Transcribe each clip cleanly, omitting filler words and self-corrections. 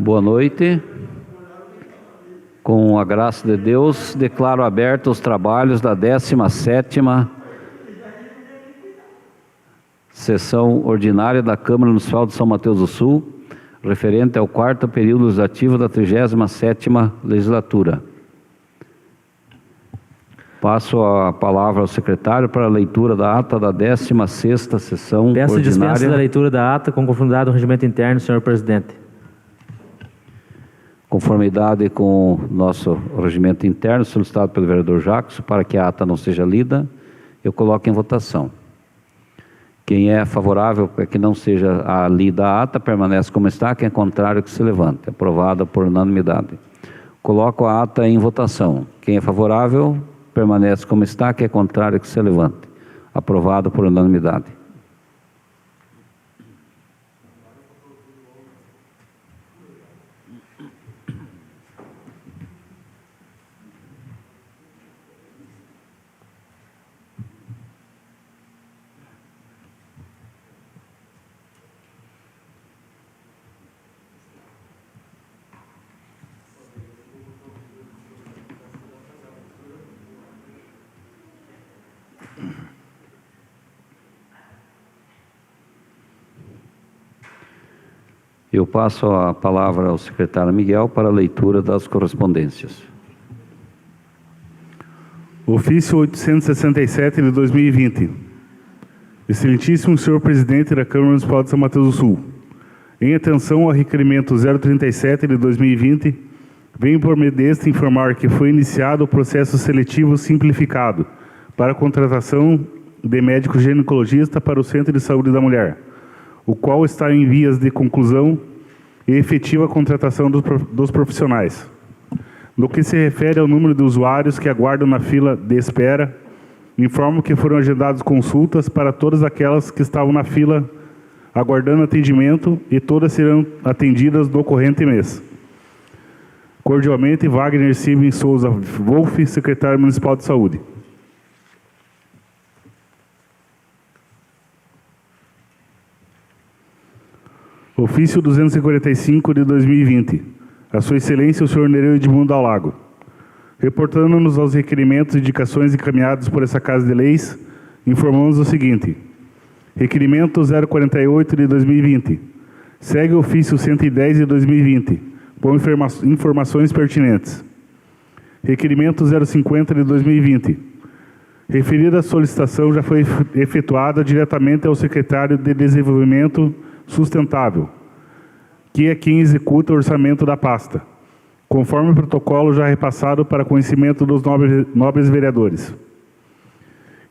Boa noite. Com a graça de Deus, declaro abertos os trabalhos da 17ª sessão ordinária da Câmara Municipal de São Mateus do Sul, referente ao 4º período legislativo da 37ª legislatura. Passo a palavra ao secretário para a leitura da ata da 16ª sessão ordinária. Peço dispensa da leitura da ata com conformidade ao regimento interno, senhor presidente. Conformidade com o nosso regimento interno, solicitado pelo vereador Jacques, para que a ata não seja lida, eu coloco em votação. Quem é favorável para que não seja lida a ata, permanece como está. Quem é contrário, que se levante. Aprovada por unanimidade. Coloco a ata em votação. Quem é favorável, permanece como está. Quem é contrário, que se levante. Aprovado por unanimidade. Eu passo a palavra ao secretário Miguel para a leitura das correspondências. Ofício 867 de 2020. Excelentíssimo senhor presidente da Câmara Municipal de São Mateus do Sul, em atenção ao requerimento 037 de 2020, venho por meio deste informar que foi iniciado o processo seletivo simplificado para a contratação de médico ginecologista para o Centro de Saúde da Mulher, o qual está em vias de conclusão e efetiva contratação dos profissionais. No que se refere ao número de usuários que aguardam na fila de espera, informo que foram agendadas consultas para todas aquelas que estavam na fila aguardando atendimento e todas serão atendidas no corrente mês. Cordialmente, Wagner Silva Souza Wolff, secretário municipal de saúde. Ofício 245 de 2020. A sua excelência, o senhor Nereu Edmundo Alago. Reportando-nos aos requerimentos e indicações encaminhados por essa Casa de Leis, informamos o seguinte. Requerimento 048 de 2020. Segue o ofício 110 de 2020, com informações pertinentes. Requerimento 050 de 2020. Referida solicitação já foi efetuada diretamente ao secretário de Desenvolvimento Sustentável, que é quem executa o orçamento da pasta, conforme o protocolo já repassado para conhecimento dos nobres vereadores.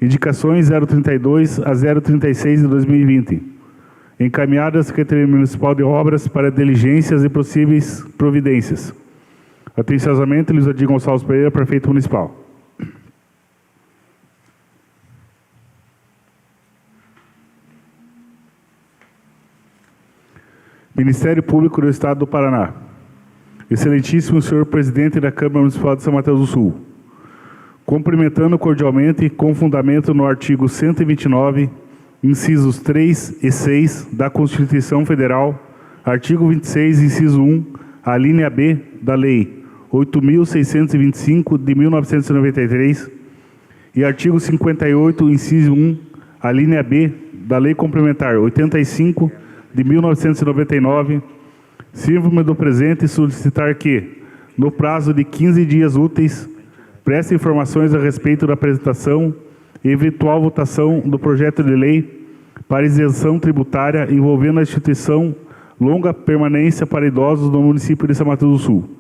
Indicações 032 a 036 de 2020, encaminhada à Secretaria Municipal de Obras para diligências e possíveis providências. Atenciosamente, Luiz Adir Gonçalves Pereira, prefeito municipal. Ministério Público do Estado do Paraná. Excelentíssimo senhor presidente da Câmara Municipal de São Mateus do Sul. Cumprimentando cordialmente, com fundamento no artigo 129, incisos 3 e 6 da Constituição Federal, artigo 26, inciso 1, a linha B da Lei 8.625 de 1993 e artigo 58, inciso 1, a linha B da Lei Complementar 85 de 1999, sirvo-me do presente solicitar que, no prazo de 15 dias úteis, preste informações a respeito da apresentação e eventual votação do projeto de lei para isenção tributária envolvendo a instituição longa permanência para idosos no município de São Mateus do Sul.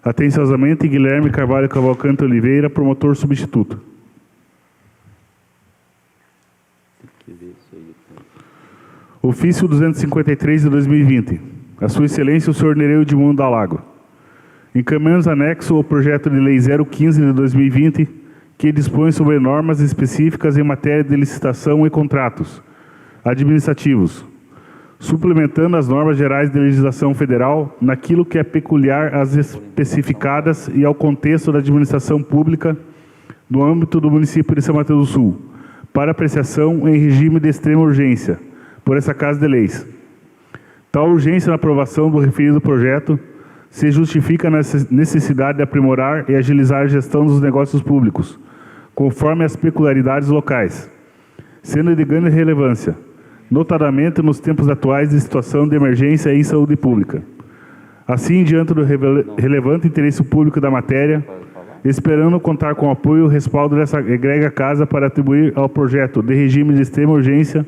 Atenciosamente, Guilherme Carvalho Cavalcante Oliveira, promotor substituto. Ofício 253 de 2020. A sua excelência, o senhor Nereu Edmundo Alago. Encaminhamos anexo ao projeto de lei 015 de 2020, que dispõe sobre normas específicas em matéria de licitação e contratos administrativos, suplementando as normas gerais de legislação federal naquilo que é peculiar às especificadas e ao contexto da administração pública no âmbito do município de São Mateus do Sul, para apreciação em regime de extrema urgência, por essa Casa de Leis. Tal urgência na aprovação do referido projeto se justifica na necessidade de aprimorar e agilizar a gestão dos negócios públicos, conforme as peculiaridades locais, sendo de grande relevância, notadamente nos tempos atuais de situação de emergência e saúde pública. Assim, diante do relevante interesse público da matéria, esperando contar com o apoio e o respaldo dessa egrégea casa para atribuir ao projeto de regime de extrema urgência,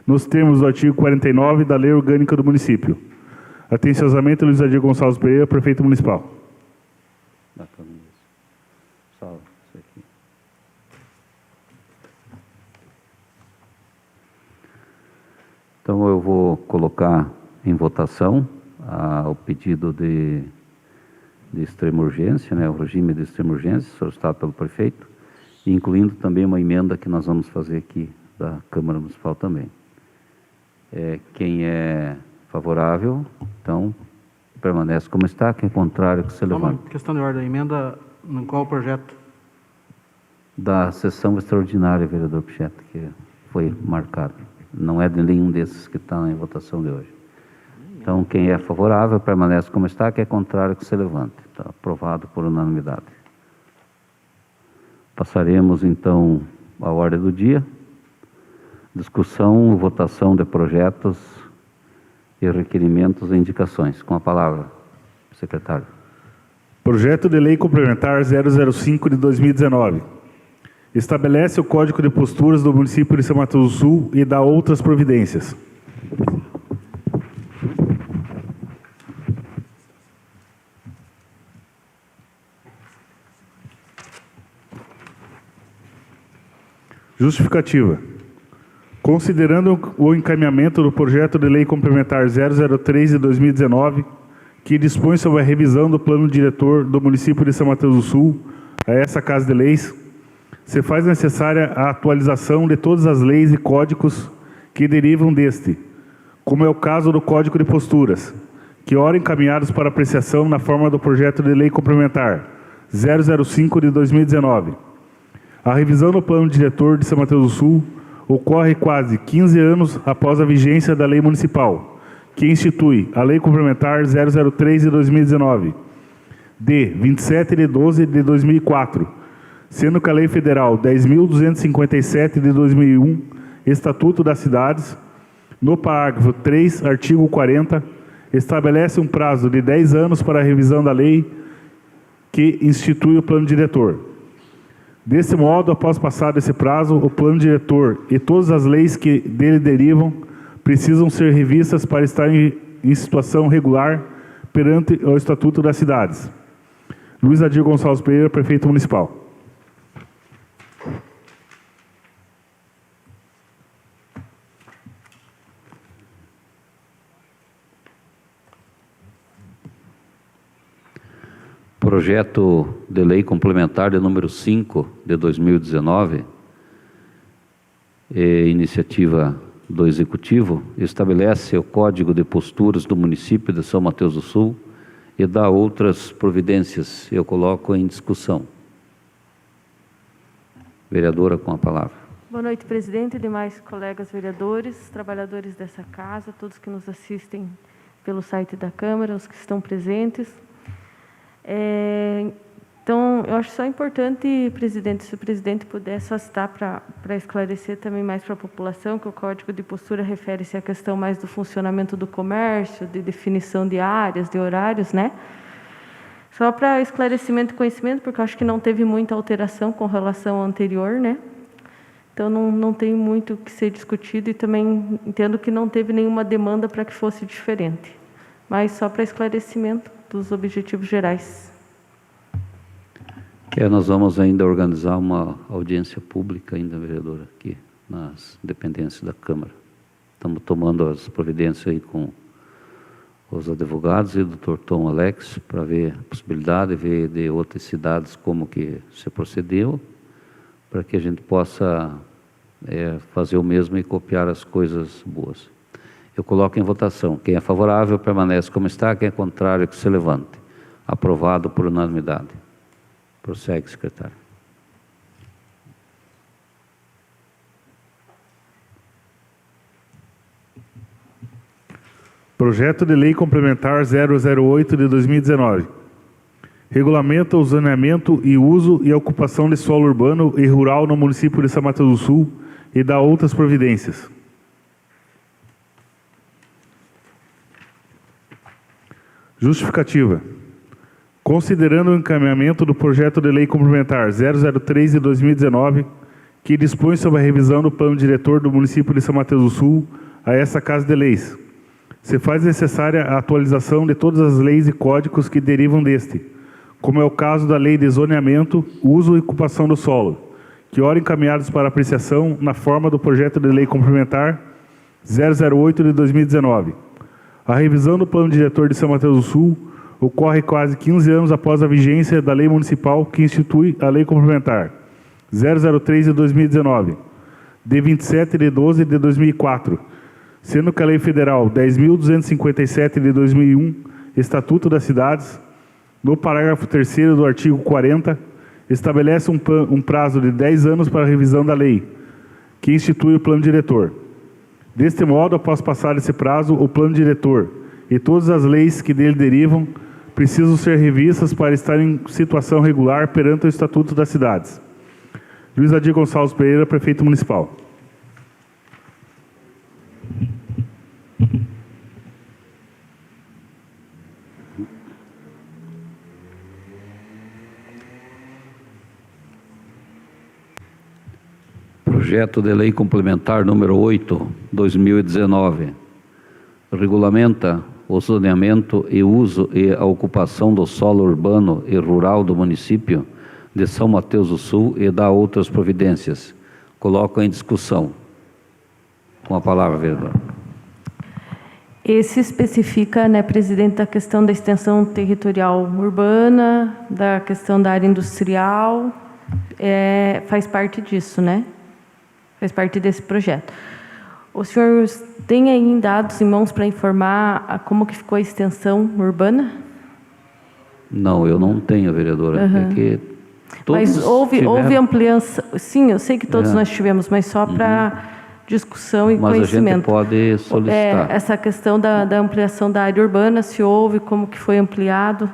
nos termos do artigo 49 da Lei Orgânica do Município. Atenciosamente, Luiz Adir Gonçalves Pereira, Prefeito Municipal. Então, eu vou colocar em votação o pedido de extrema urgência, né, o regime de extrema urgência solicitado pelo prefeito, incluindo também uma emenda que nós vamos fazer aqui da Câmara Municipal também. Quem é favorável, então, permanece como está. Quem é contrário, que se levante. Uma questão de ordem. Emenda no qual projeto? Da sessão extraordinária, vereador Pichetto, que foi marcado. Não é de nenhum desses que está em votação de hoje. Então, quem é favorável, permanece como está. Quem é contrário, que se levante. Está aprovado por unanimidade. Passaremos, então, à ordem do dia. Discussão, votação de projetos e requerimentos e indicações. Com a palavra, secretário. Projeto de Lei Complementar 005 de 2019. Estabelece o Código de Posturas do município de São Mateus do Sul e dá outras providências. Justificativa. Considerando o encaminhamento do Projeto de Lei Complementar 003 de 2019, que dispõe sobre a revisão do Plano Diretor do município de São Mateus do Sul, a essa Casa de Leis, se faz necessária a atualização de todas as leis e códigos que derivam deste, como é o caso do Código de Posturas, que ora encaminhados para apreciação na forma do Projeto de Lei Complementar 005 de 2019. A revisão do Plano Diretor de São Mateus do Sul ocorre quase 15 anos após a vigência da Lei Municipal, que institui a Lei Complementar 003 de 2019, de 27 de 12 de 2004, sendo que a Lei Federal 10.257 de 2001, Estatuto das Cidades, no parágrafo 3, artigo 40, estabelece um prazo de 10 anos para a revisão da lei que institui o Plano Diretor. Desse modo, após passado esse prazo, o Plano Diretor e todas as leis que dele derivam precisam ser revistas para estar em situação regular perante o Estatuto das Cidades. Luiz Adir Gonçalves Pereira, Prefeito Municipal. Projeto de Lei Complementar de número 5 de 2019, iniciativa do Executivo, estabelece o Código de Posturas do município de São Mateus do Sul e dá outras providências. Eu coloco em discussão. Vereadora, com a palavra. Boa noite, presidente e demais colegas vereadores, trabalhadores dessa casa, todos que nos assistem pelo site da Câmara, os que estão presentes. Então, eu acho só importante, presidente, se o presidente puder só citar para esclarecer também mais para a população, que o Código de Postura refere-se à questão mais do funcionamento do comércio, de definição de áreas, de horários, né? Só para esclarecimento e conhecimento, porque eu acho que não teve muita alteração com relação ao anterior, né? Então, não tem muito o que ser discutido e também entendo que não teve nenhuma demanda para que fosse diferente. Mas só para esclarecimento dos objetivos gerais. Nós vamos ainda organizar uma audiência pública ainda, vereadora, aqui nas dependências da Câmara. Estamos tomando as providências aí com os advogados e o Dr. Tom Alex para ver a possibilidade, ver de outras cidades como que se procedeu, para que a gente possa fazer o mesmo e copiar as coisas boas. Eu coloco em votação. Quem é favorável, permanece como está. Quem é contrário, que se levante. Aprovado por unanimidade. Prossegue, secretário. Projeto de Lei Complementar 008 de 2019. Regulamenta o zoneamento e uso e a ocupação de solo urbano e rural no município de São Mateus do Sul e dá outras providências. Justificativa. Considerando o encaminhamento do projeto de lei complementar 003 de 2019, que dispõe sobre a revisão do plano diretor do município de São Mateus do Sul a essa Casa de Leis, se faz necessária a atualização de todas as leis e códigos que derivam deste, como é o caso da Lei de Zoneamento, Uso e Ocupação do Solo, que ora encaminhados para apreciação na forma do projeto de lei complementar 008 de 2019. A revisão do plano diretor de São Mateus do Sul ocorre quase 15 anos após a vigência da lei municipal que institui a lei complementar 003 de 2019, de 27 de 12 de 2004, sendo que a lei federal 10.257 de 2001, Estatuto das Cidades, no parágrafo 3º do artigo 40, estabelece um prazo de 10 anos para a revisão da lei, que institui o plano diretor. Deste modo, após passar esse prazo, o plano diretor e todas as leis que dele derivam precisam ser revistas para estar em situação regular perante o Estatuto das Cidades. Luiz Adir Gonçalves Pereira, Prefeito Municipal. Projeto de Lei Complementar número 8, 2019, regulamenta o zoneamento e uso e a ocupação do solo urbano e rural do município de São Mateus do Sul e dá outras providências. Coloco em discussão. Com a palavra, vereador. Esse especifica, né, presidente, da questão da extensão territorial urbana, da questão da área industrial, faz parte disso, né? Faz parte desse projeto. O senhor tem aí dados em mãos para informar como que ficou a extensão urbana? Não, eu não tenho, vereadora. Porque mas houve ampliação. Sim, eu sei que todos nós tivemos, mas só para discussão e mas conhecimento. Mas a gente pode solicitar. Essa questão da ampliação da área urbana, se houve, como que foi ampliado,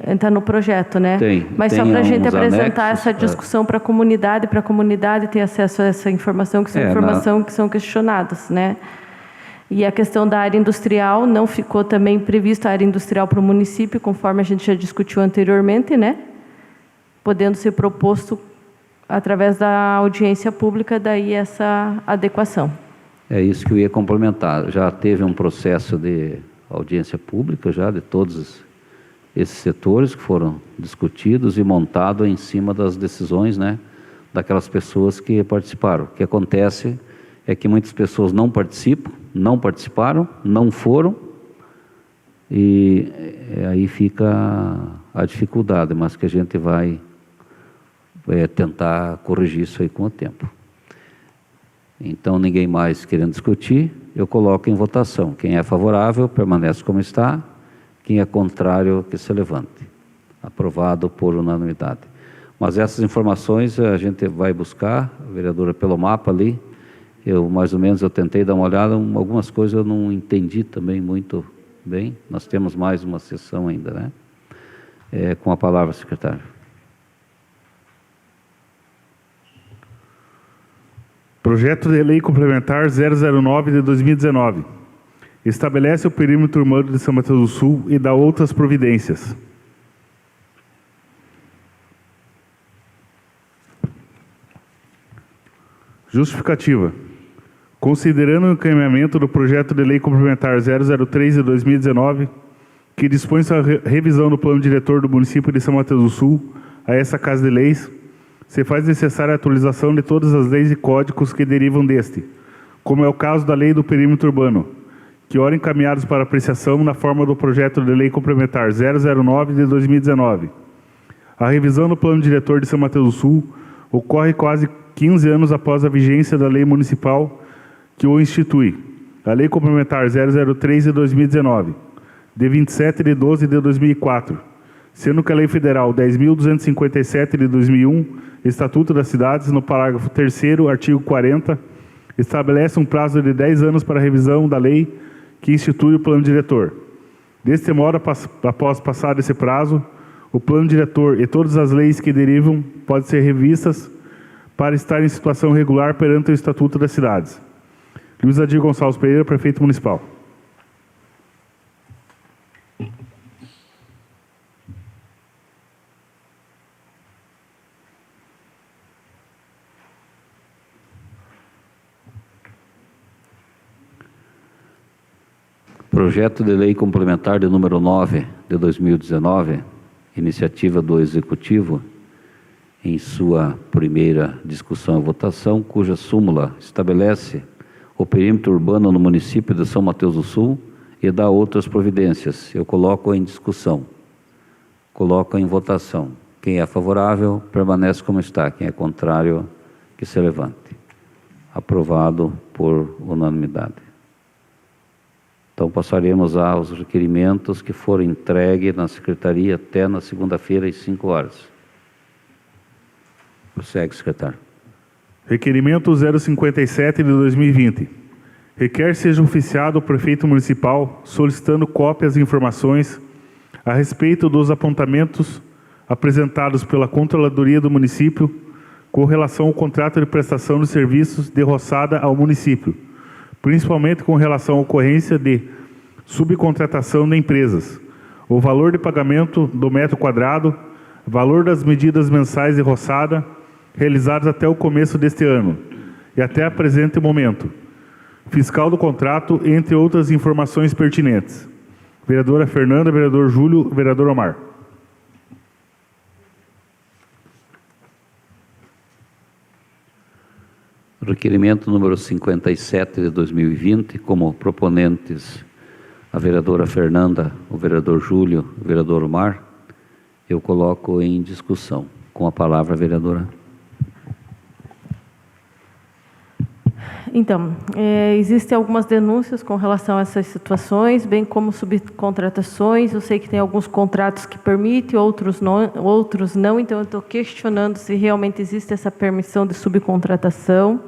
entra no projeto, né? Mas só para a gente apresentar anexos, essa discussão para a comunidade ter acesso a essa informação, que são informações que são questionadas, né? E a questão da área industrial, não ficou também prevista a área industrial para o município, conforme a gente já discutiu anteriormente, né? Podendo ser proposto através da audiência pública, daí essa adequação. É isso que eu ia complementar. Já teve um processo de audiência pública, já de todos esses setores que foram discutidos e montados em cima das decisões, né, daquelas pessoas que participaram. O que acontece é que muitas pessoas não participaram, não foram, e aí fica a dificuldade, mas que a gente vai tentar corrigir isso aí com o tempo. Então, ninguém mais querendo discutir, eu coloco em votação. Quem é favorável, permanece como está. Quem é contrário, que se levante. Aprovado por unanimidade. Mas essas informações a gente vai buscar, vereadora, pelo mapa ali. Mais ou menos, eu tentei dar uma olhada, algumas coisas eu não entendi também muito bem. Nós temos mais uma sessão ainda, né? Com a palavra, secretário. Projeto de Lei Complementar 009 de 2019. Estabelece o perímetro urbano de São Mateus do Sul e dá outras providências. Justificativa. Considerando o encaminhamento do projeto de Lei Complementar 003 de 2019, que dispõe sobre a revisão do plano diretor do município de São Mateus do Sul a essa Casa de Leis, se faz necessária a atualização de todas as leis e códigos que derivam deste, como é o caso da Lei do Perímetro Urbano, que ora encaminhados para apreciação na forma do projeto de Lei Complementar 009 de 2019. A revisão do plano diretor de São Mateus do Sul ocorre quase 15 anos após a vigência da lei municipal que o institui, a Lei Complementar 003 de 2019, de 27 de 12 de 2004, sendo que a Lei Federal 10.257 de 2001, Estatuto das Cidades, no parágrafo 3º, artigo 40, estabelece um prazo de 10 anos para a revisão da lei que institui o plano diretor. Deste modo, após passar esse prazo, o plano diretor e todas as leis que derivam podem ser revistas para estar em situação regular perante o Estatuto das Cidades. Luiz Adir Gonçalves Pereira, Prefeito Municipal. Projeto de Lei Complementar de número 9 de 2019, iniciativa do Executivo, em sua primeira discussão e votação, cuja súmula estabelece o perímetro urbano no município de São Mateus do Sul e dá outras providências. Eu coloco em discussão. Coloco em votação. Quem é favorável, permanece como está. Quem é contrário, que se levante. Aprovado por unanimidade. Então, passaremos aos requerimentos que foram entregues na Secretaria até na segunda-feira, às 5 horas. Prossegue, secretário. Requerimento 057 de 2020. Requer seja oficiado o prefeito municipal solicitando cópias e informações a respeito dos apontamentos apresentados pela Controladoria do município com relação ao contrato de prestação de serviços de roçada ao município, principalmente com relação à ocorrência de subcontratação de empresas, o valor de pagamento do metro quadrado, valor das medidas mensais de roçada realizadas até o começo deste ano e até o presente momento, fiscal do contrato, entre outras informações pertinentes. Vereadora Fernanda, vereador Júlio, vereador Omar. Requerimento número 57 de 2020, como proponentes a vereadora Fernanda, o vereador Júlio, o vereador Omar, eu coloco em discussão. Com a palavra, vereadora. Então, existem algumas denúncias com relação a essas situações, bem como subcontratações. Eu sei que tem alguns contratos que permitem, outros não, então eu estou questionando se realmente existe essa permissão de subcontratação,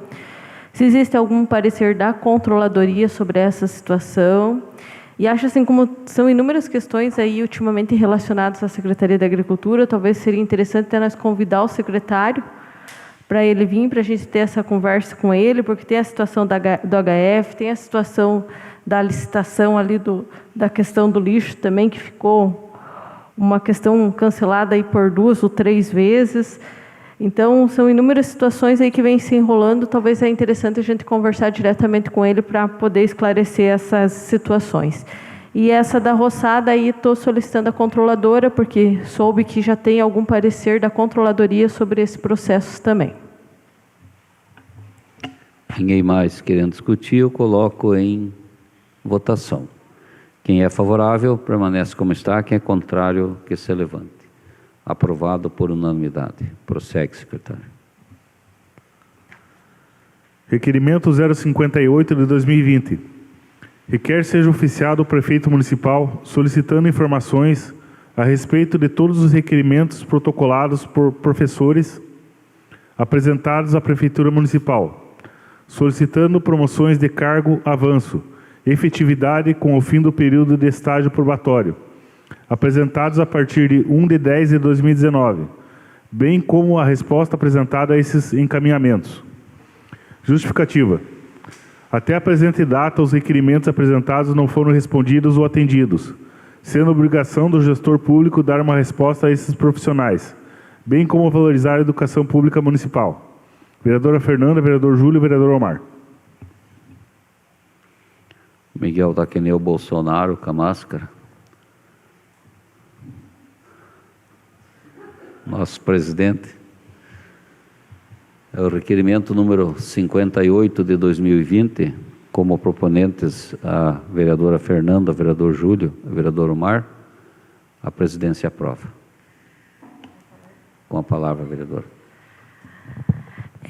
se existe algum parecer da Controladoria sobre essa situação. E acho assim, como são inúmeras questões aí ultimamente relacionadas à Secretaria da Agricultura, talvez seria interessante até nós convidar o secretário para ele vir, para a gente ter essa conversa com ele, porque tem a situação do HF, tem a situação da licitação ali da questão do lixo também, que ficou uma questão cancelada aí por 2 ou 3 vezes. Então, são inúmeras situações aí que vêm se enrolando, talvez é interessante a gente conversar diretamente com ele para poder esclarecer essas situações. E essa da roçada aí, estou solicitando a controladora, porque soube que já tem algum parecer da Controladoria sobre esse processo também. Ninguém mais querendo discutir, eu coloco em votação. Quem é favorável, permanece como está. Quem é contrário, que se levante. Aprovado por unanimidade. Prossegue, secretário. Requerimento 058 de 2020. Requer seja oficiado o prefeito municipal solicitando informações a respeito de todos os requerimentos protocolados por professores apresentados à Prefeitura Municipal, solicitando promoções de cargo, avanço, efetividade com o fim do período de estágio probatório, apresentados a partir de 1/10 de 2019, bem como a resposta apresentada a esses encaminhamentos. Justificativa. Até a presente data, os requerimentos apresentados não foram respondidos ou atendidos, sendo obrigação do gestor público dar uma resposta a esses profissionais, bem como valorizar a educação pública municipal. Vereadora Fernanda, vereador Júlio, vereador Omar. Miguel está que nem o Bolsonaro com a máscara. Nosso presidente. É o requerimento número 58 de 2020, como proponentes a vereadora Fernanda, o vereador Júlio, o vereador Omar. A presidência aprova. Com a palavra, vereador.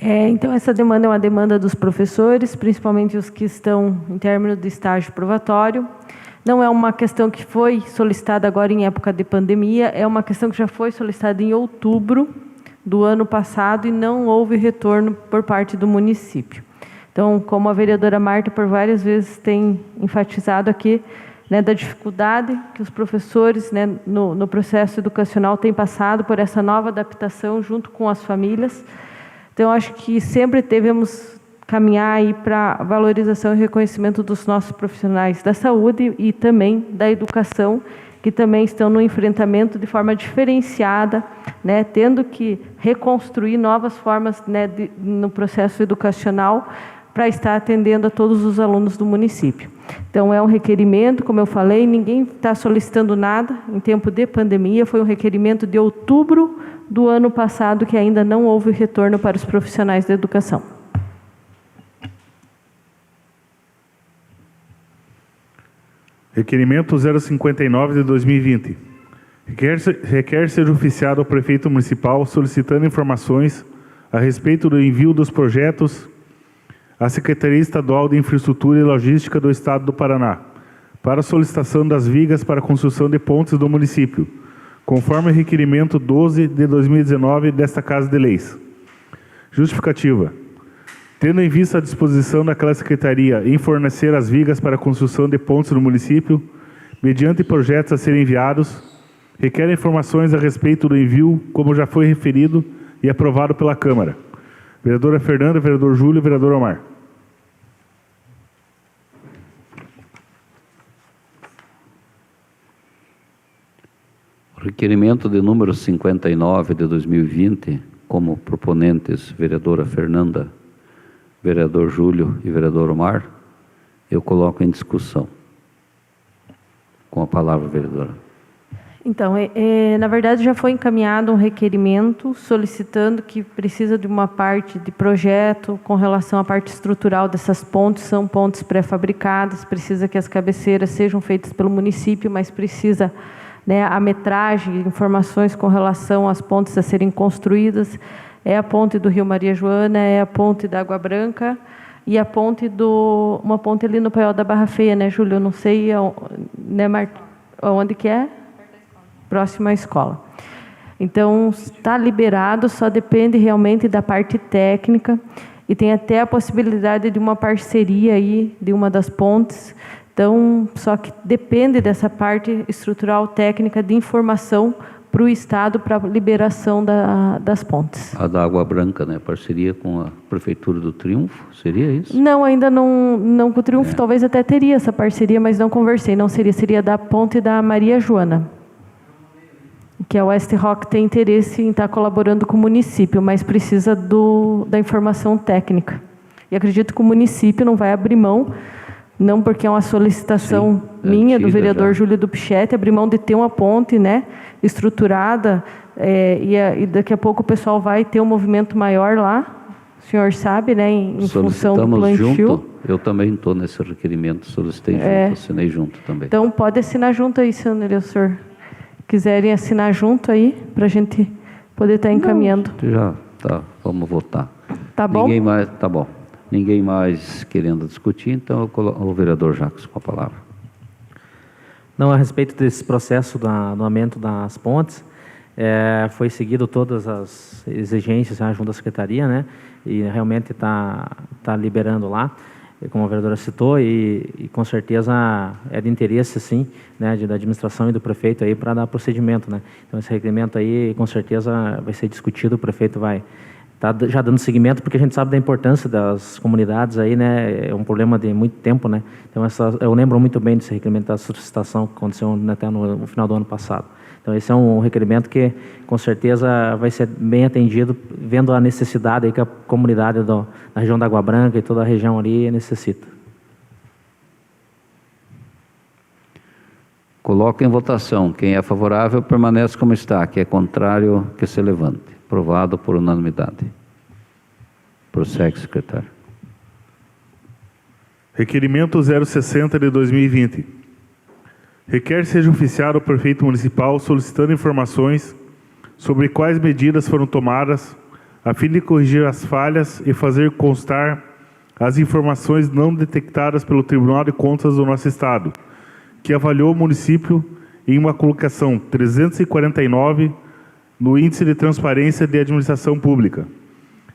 Então, essa demanda é uma demanda dos professores, principalmente os que estão em término de estágio probatório. Não é uma questão que foi solicitada agora em época de pandemia, é uma questão que já foi solicitada em outubro do ano passado e não houve retorno por parte do município. Então, como a vereadora Marta por várias vezes tem enfatizado aqui, né, da dificuldade que os professores, né, no processo educacional têm passado por essa nova adaptação junto com as famílias. Então, acho que sempre devemos caminhar aí para a valorização e reconhecimento dos nossos profissionais da saúde e também da educação, que também estão no enfrentamento de forma diferenciada, né, tendo que reconstruir novas formas, né, no processo educacional para estar atendendo a todos os alunos do município. Então, é um requerimento, como eu falei, ninguém está solicitando nada em tempo de pandemia, foi um requerimento de outubro do ano passado que ainda não houve retorno para os profissionais da educação. Requerimento 059 de 2020. Requer ser oficiado ao prefeito municipal solicitando informações a respeito do envio dos projetos à Secretaria Estadual de Infraestrutura e Logística do Estado do Paraná para a solicitação das vigas para a construção de pontes do município, conforme o requerimento 12 de 2019 desta Casa de Leis. Justificativa. Tendo em vista a disposição daquela secretaria em fornecer as vigas para a construção de pontes no município, mediante projetos a serem enviados, requer informações a respeito do envio, como já foi referido e aprovado pela Câmara. Vereadora Fernanda, vereador Júlio e vereador Omar. Requerimento de número 59 de 2020, como proponentes vereadora Fernanda, vereador Júlio e vereador Omar, eu coloco em discussão. Com a palavra, vereadora. Então, na verdade, já foi encaminhado um requerimento solicitando que precisa de uma parte de projeto com relação à parte estrutural dessas pontes, são pontes pré-fabricadas, precisa que as cabeceiras sejam feitas pelo município, mas precisa, né, a metragem, informações com relação às pontes a serem construídas, é a ponte do Rio Maria Joana, é a ponte da Água Branca e a ponte uma ponte ali no Paiol da Barra Feia, né, Júlio? Eu não sei, né, onde que é? Próximo à escola. Então, está liberado, só depende realmente da parte técnica e tem até a possibilidade de uma parceria aí de uma das pontes. Então, só que depende dessa parte estrutural técnica de informação para o Estado para a liberação das pontes. A da Água Branca, né? Parceria com a Prefeitura do Triunfo, seria isso? Não, ainda não com o Triunfo, talvez até teria essa parceria, mas não conversei, não seria da ponte da Maria Joana, que a West Rock tem interesse em estar colaborando com o município, mas precisa da informação técnica. E acredito que o município não vai abrir mão, não porque é uma solicitação minha, do vereador Júlio Dupichetti, abrir mão de ter uma ponte, né, estruturada, e daqui a pouco o pessoal vai ter um movimento maior lá, o senhor sabe, né, em função do plantio. Junto, eu também estou nesse requerimento, solicitei junto, assinei junto também. Então pode assinar junto aí, senhor, senhor. Quiserem assinar junto aí, para a gente poder estar encaminhando. Já tá, vamos votar. Tá bom? Ninguém mais, tá bom. Ninguém mais querendo discutir, então eu coloco o vereador Jacques com a palavra. Não, a respeito desse processo do aumento das pontes, foi seguido todas as exigências junto à secretaria, né? E realmente está liberando lá, como a vereadora citou, e com certeza é de interesse, sim, né, da administração e do prefeito aí para dar procedimento, né? Então esse requerimento aí, com certeza, vai ser discutido, o prefeito vai estar já dando seguimento, porque a gente sabe da importância das comunidades aí, né? É um problema de muito tempo, né? Então eu lembro muito bem desse requerimento da solicitação que aconteceu até no final do ano passado. Então esse é um requerimento que com certeza vai ser bem atendido, vendo a necessidade aí que a comunidade da região da Água Branca e toda a região ali necessita. Coloco em votação. Quem é favorável permanece como está. Quem é contrário, que se levante. Aprovado por unanimidade. Prossegue, secretário. Requerimento 060 de 2020. Requer seja oficiado ao prefeito municipal solicitando informações sobre quais medidas foram tomadas a fim de corrigir as falhas e fazer constar as informações não detectadas pelo Tribunal de Contas do nosso Estado, que avaliou o município em uma colocação 349 no Índice de Transparência de Administração Pública,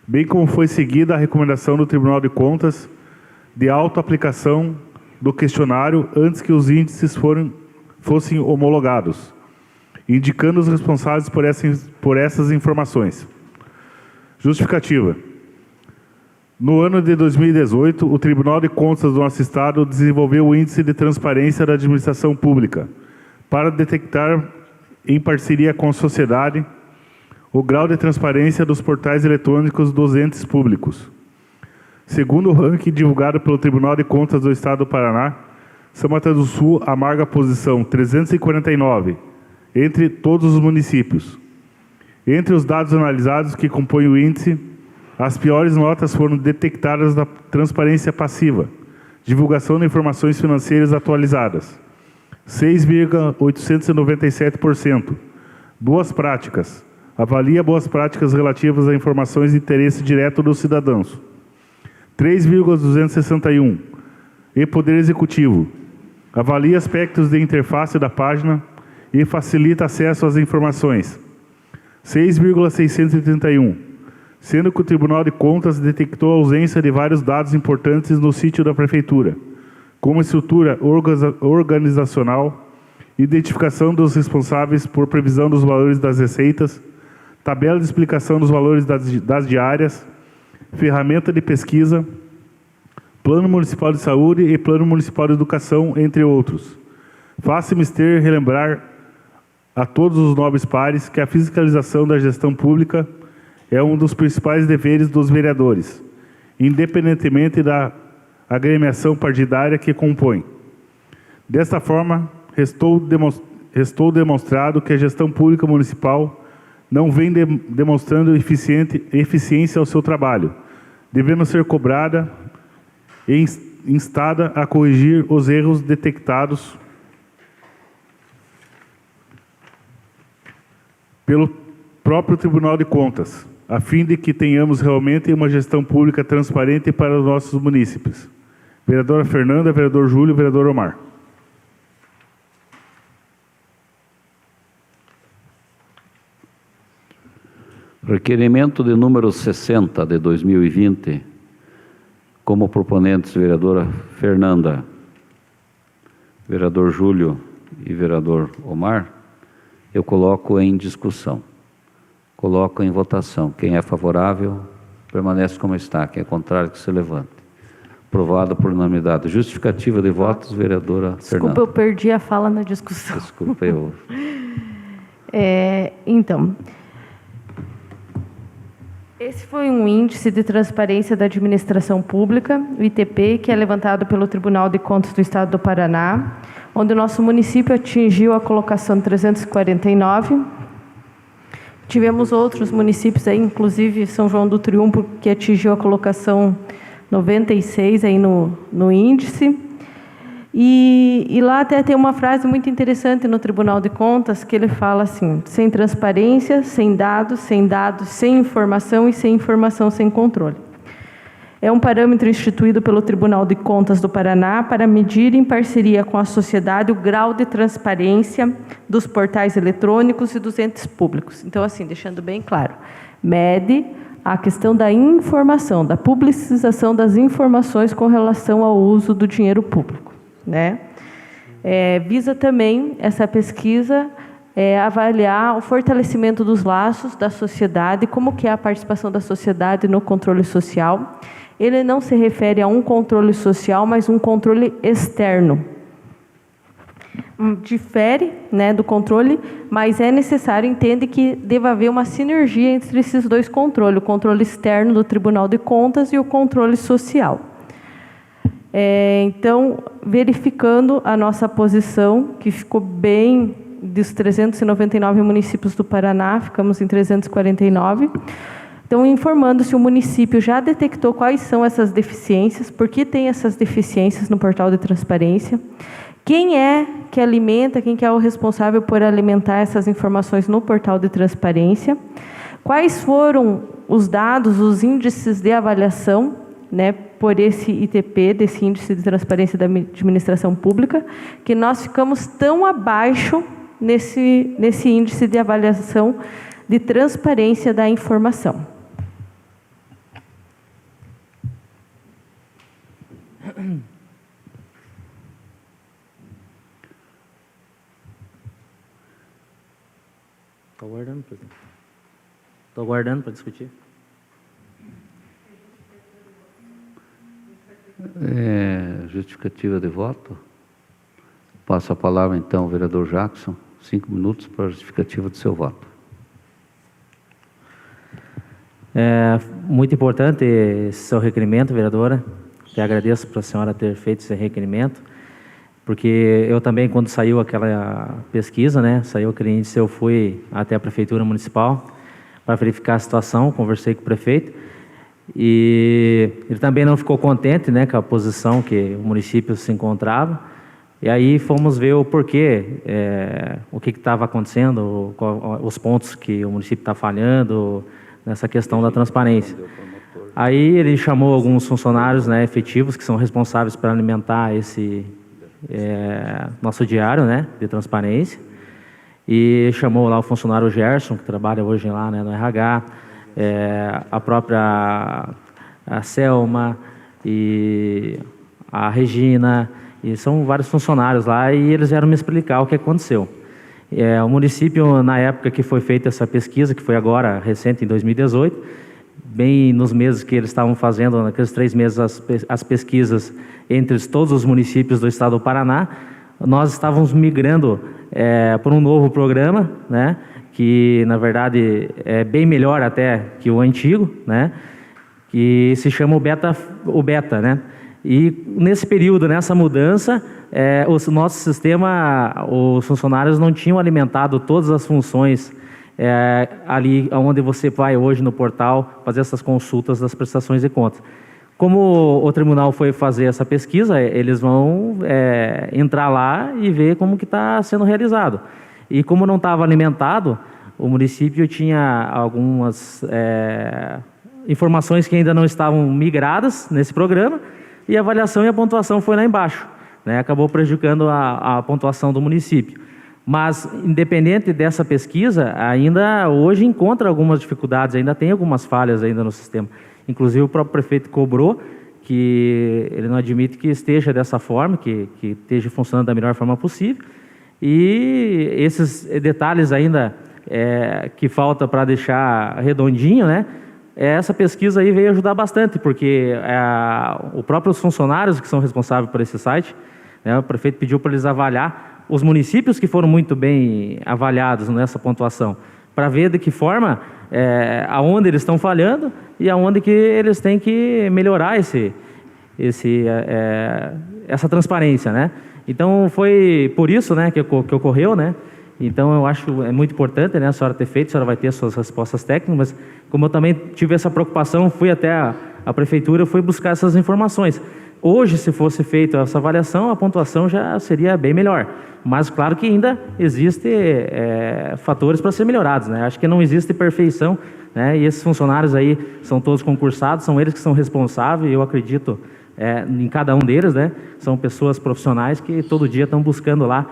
bem como foi seguida a recomendação do Tribunal de Contas de autoaplicação do questionário antes que os índices fossem homologados, indicando os responsáveis por essas informações. Justificativa. No ano de 2018, o Tribunal de Contas do nosso Estado desenvolveu o Índice de Transparência da Administração Pública para detectar, em parceria com a sociedade, o grau de transparência dos portais eletrônicos dos entes públicos. Segundo o ranking divulgado pelo Tribunal de Contas do Estado do Paraná, São Mateus do Sul amarga a posição 349 entre todos os municípios. Entre os dados analisados que compõem o índice, as piores notas foram detectadas na transparência passiva, divulgação de informações financeiras atualizadas, 6,897%. Boas práticas, avalia boas práticas relativas a informações de interesse direto dos cidadãos, 3,261%. E Poder Executivo, avalia aspectos de interface da página e facilita acesso às informações, 6,631%. Sendo que o Tribunal de Contas detectou a ausência de vários dados importantes no sítio da Prefeitura, como estrutura organizacional, identificação dos responsáveis por previsão dos valores das receitas, tabela de explicação dos valores das diárias, ferramenta de pesquisa, Plano Municipal de Saúde e Plano Municipal de Educação, entre outros. Faça mister relembrar a todos os nobres pares que a fiscalização da gestão pública é um dos principais deveres dos vereadores, independentemente da agremiação partidária que compõe. Desta forma, restou demonstrado que a gestão pública municipal não vem demonstrando eficiência ao seu trabalho, devendo ser cobrada e instada a corrigir os erros detectados pelo próprio Tribunal de Contas, a fim de que tenhamos realmente uma gestão pública transparente para os nossos munícipes. Vereadora Fernanda, vereador Júlio, vereador Omar. Requerimento de número 60 de 2020, como proponentes, vereadora Fernanda, vereador Júlio e vereador Omar, eu coloco em discussão. Coloco em votação. Quem é favorável, permanece como está. Quem é contrário, que se levante. Aprovado por unanimidade. Justificativa de votos, vereadora Fernanda. Desculpa, eu perdi a fala na discussão. Desculpa, eu... Então, esse foi um índice de transparência da administração pública, o ITP, que é levantado pelo Tribunal de Contas do Estado do Paraná, onde o nosso município atingiu a colocação 349. Tivemos outros municípios, aí, inclusive São João do Triunfo, que atingiu a colocação 96 aí no índice. E lá até tem uma frase muito interessante no Tribunal de Contas, que ele fala assim: sem transparência, sem dados, sem informação e sem informação, sem controle. É um parâmetro instituído pelo Tribunal de Contas do Paraná para medir, em parceria com a sociedade, o grau de transparência dos portais eletrônicos e dos entes públicos. Então, assim, deixando bem claro, mede a questão da informação, da publicização das informações com relação ao uso do dinheiro público, né? Visa também essa pesquisa avaliar o fortalecimento dos laços da sociedade, como que é a participação da sociedade no controle social. Ele não se refere a um controle social, mas um controle externo. Difere, né, do controle, mas é necessário, entende que deva haver uma sinergia entre esses dois controles, o controle externo do Tribunal de Contas e o controle social. Então, verificando a nossa posição, que ficou bem, dos 399 municípios do Paraná, ficamos em 349. Então, informando se o município já detectou quais são essas deficiências, por que tem essas deficiências no portal de transparência, quem é que alimenta, quem que é o responsável por alimentar essas informações no portal de transparência, quais foram os dados, os índices de avaliação, né, por esse ITP, desse Índice de Transparência da Administração Pública, que nós ficamos tão abaixo nesse índice de avaliação de transparência da informação. Estou aguardando, presidente. Estou aguardando para discutir. Justificativa de voto. Passo a palavra, então, ao vereador Jackson. 5 minutos para a justificativa do seu voto. É muito importante esse seu requerimento, vereadora. Te agradeço para a senhora ter feito esse requerimento, porque eu também, quando saiu aquela pesquisa, né, saiu aquele índice, eu fui até a Prefeitura Municipal para verificar a situação, conversei com o prefeito, e ele também não ficou contente, né, com a posição que o município se encontrava, e aí fomos ver o porquê, o que estava acontecendo, os pontos que o município está falhando nessa questão da transparência. Aí ele chamou alguns funcionários, né, efetivos, que são responsáveis por alimentar esse nosso diário, né, de transparência, e chamou lá o funcionário Gerson, que trabalha hoje lá, né, no RH, a própria Selma e a Regina, e são vários funcionários lá, e eles vieram me explicar o que aconteceu. O município, na época que foi feita essa pesquisa, que foi agora, recente, em 2018, bem nos meses que eles estavam fazendo, naqueles 3 meses, as pesquisas entre todos os municípios do estado do Paraná, nós estávamos migrando por um novo programa, né, que, na verdade, é bem melhor até que o antigo, né, que se chama o Beta, né? E nesse período, nessa mudança, o nosso sistema, os funcionários não tinham alimentado todas as funções ali onde você vai hoje no portal fazer essas consultas das prestações de contas. Como o tribunal foi fazer essa pesquisa, eles vão entrar lá e ver como que está sendo realizado. E como não estava alimentado, o município tinha algumas informações que ainda não estavam migradas nesse programa, e a avaliação e a pontuação foi lá embaixo, né? Acabou prejudicando a pontuação do município. Mas, independente dessa pesquisa, ainda hoje encontra algumas dificuldades, ainda tem algumas falhas ainda no sistema. Inclusive, o próprio prefeito cobrou que ele não admite que esteja dessa forma, que esteja funcionando da melhor forma possível. E esses detalhes ainda que falta para deixar redondinho, né? Essa pesquisa aí veio ajudar bastante, porque os próprios funcionários que são responsáveis por esse site, né, o prefeito pediu para eles avaliar os municípios que foram muito bem avaliados nessa pontuação, para ver de que forma, aonde eles estão falhando e aonde que eles têm que melhorar essa transparência, né? Então, foi por isso, né, que ocorreu, né? Então, eu acho muito importante, né, a senhora ter feito, a senhora vai ter as suas respostas técnicas, mas como eu também tive essa preocupação, fui até a prefeitura, fui buscar essas informações. Hoje, se fosse feita essa avaliação, a pontuação já seria bem melhor. Mas, claro que ainda existem fatores para ser melhorados, né? Acho que não existe perfeição, né? E esses funcionários aí são todos concursados, são eles que são responsáveis, eu acredito em cada um deles, né? São pessoas profissionais que todo dia estão buscando lá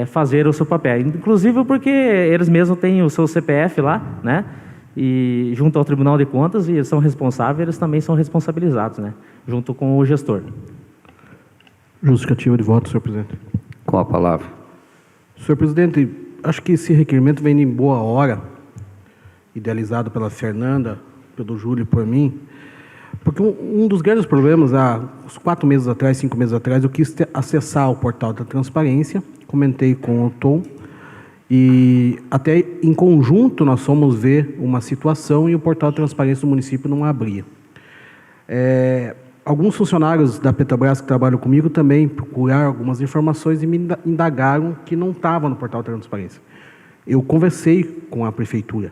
fazer o seu papel. Inclusive porque eles mesmos têm o seu CPF lá, né? E junto ao Tribunal de Contas, e eles são responsáveis, eles também são responsabilizados, né? Junto com o gestor. Justificativa de voto, senhor presidente. Com a palavra. Senhor presidente, acho que esse requerimento vem em boa hora, idealizado pela Fernanda, pelo Júlio e por mim, porque um dos grandes problemas, há uns 4 meses atrás, 5 meses atrás, eu quis acessar o portal da transparência, comentei com o Tom, e até em conjunto nós fomos ver uma situação e o portal de transparência do município não abria. Alguns funcionários da Petrobras que trabalham comigo também procuraram algumas informações e me indagaram que não estava no portal de transparência. Eu conversei com a prefeitura.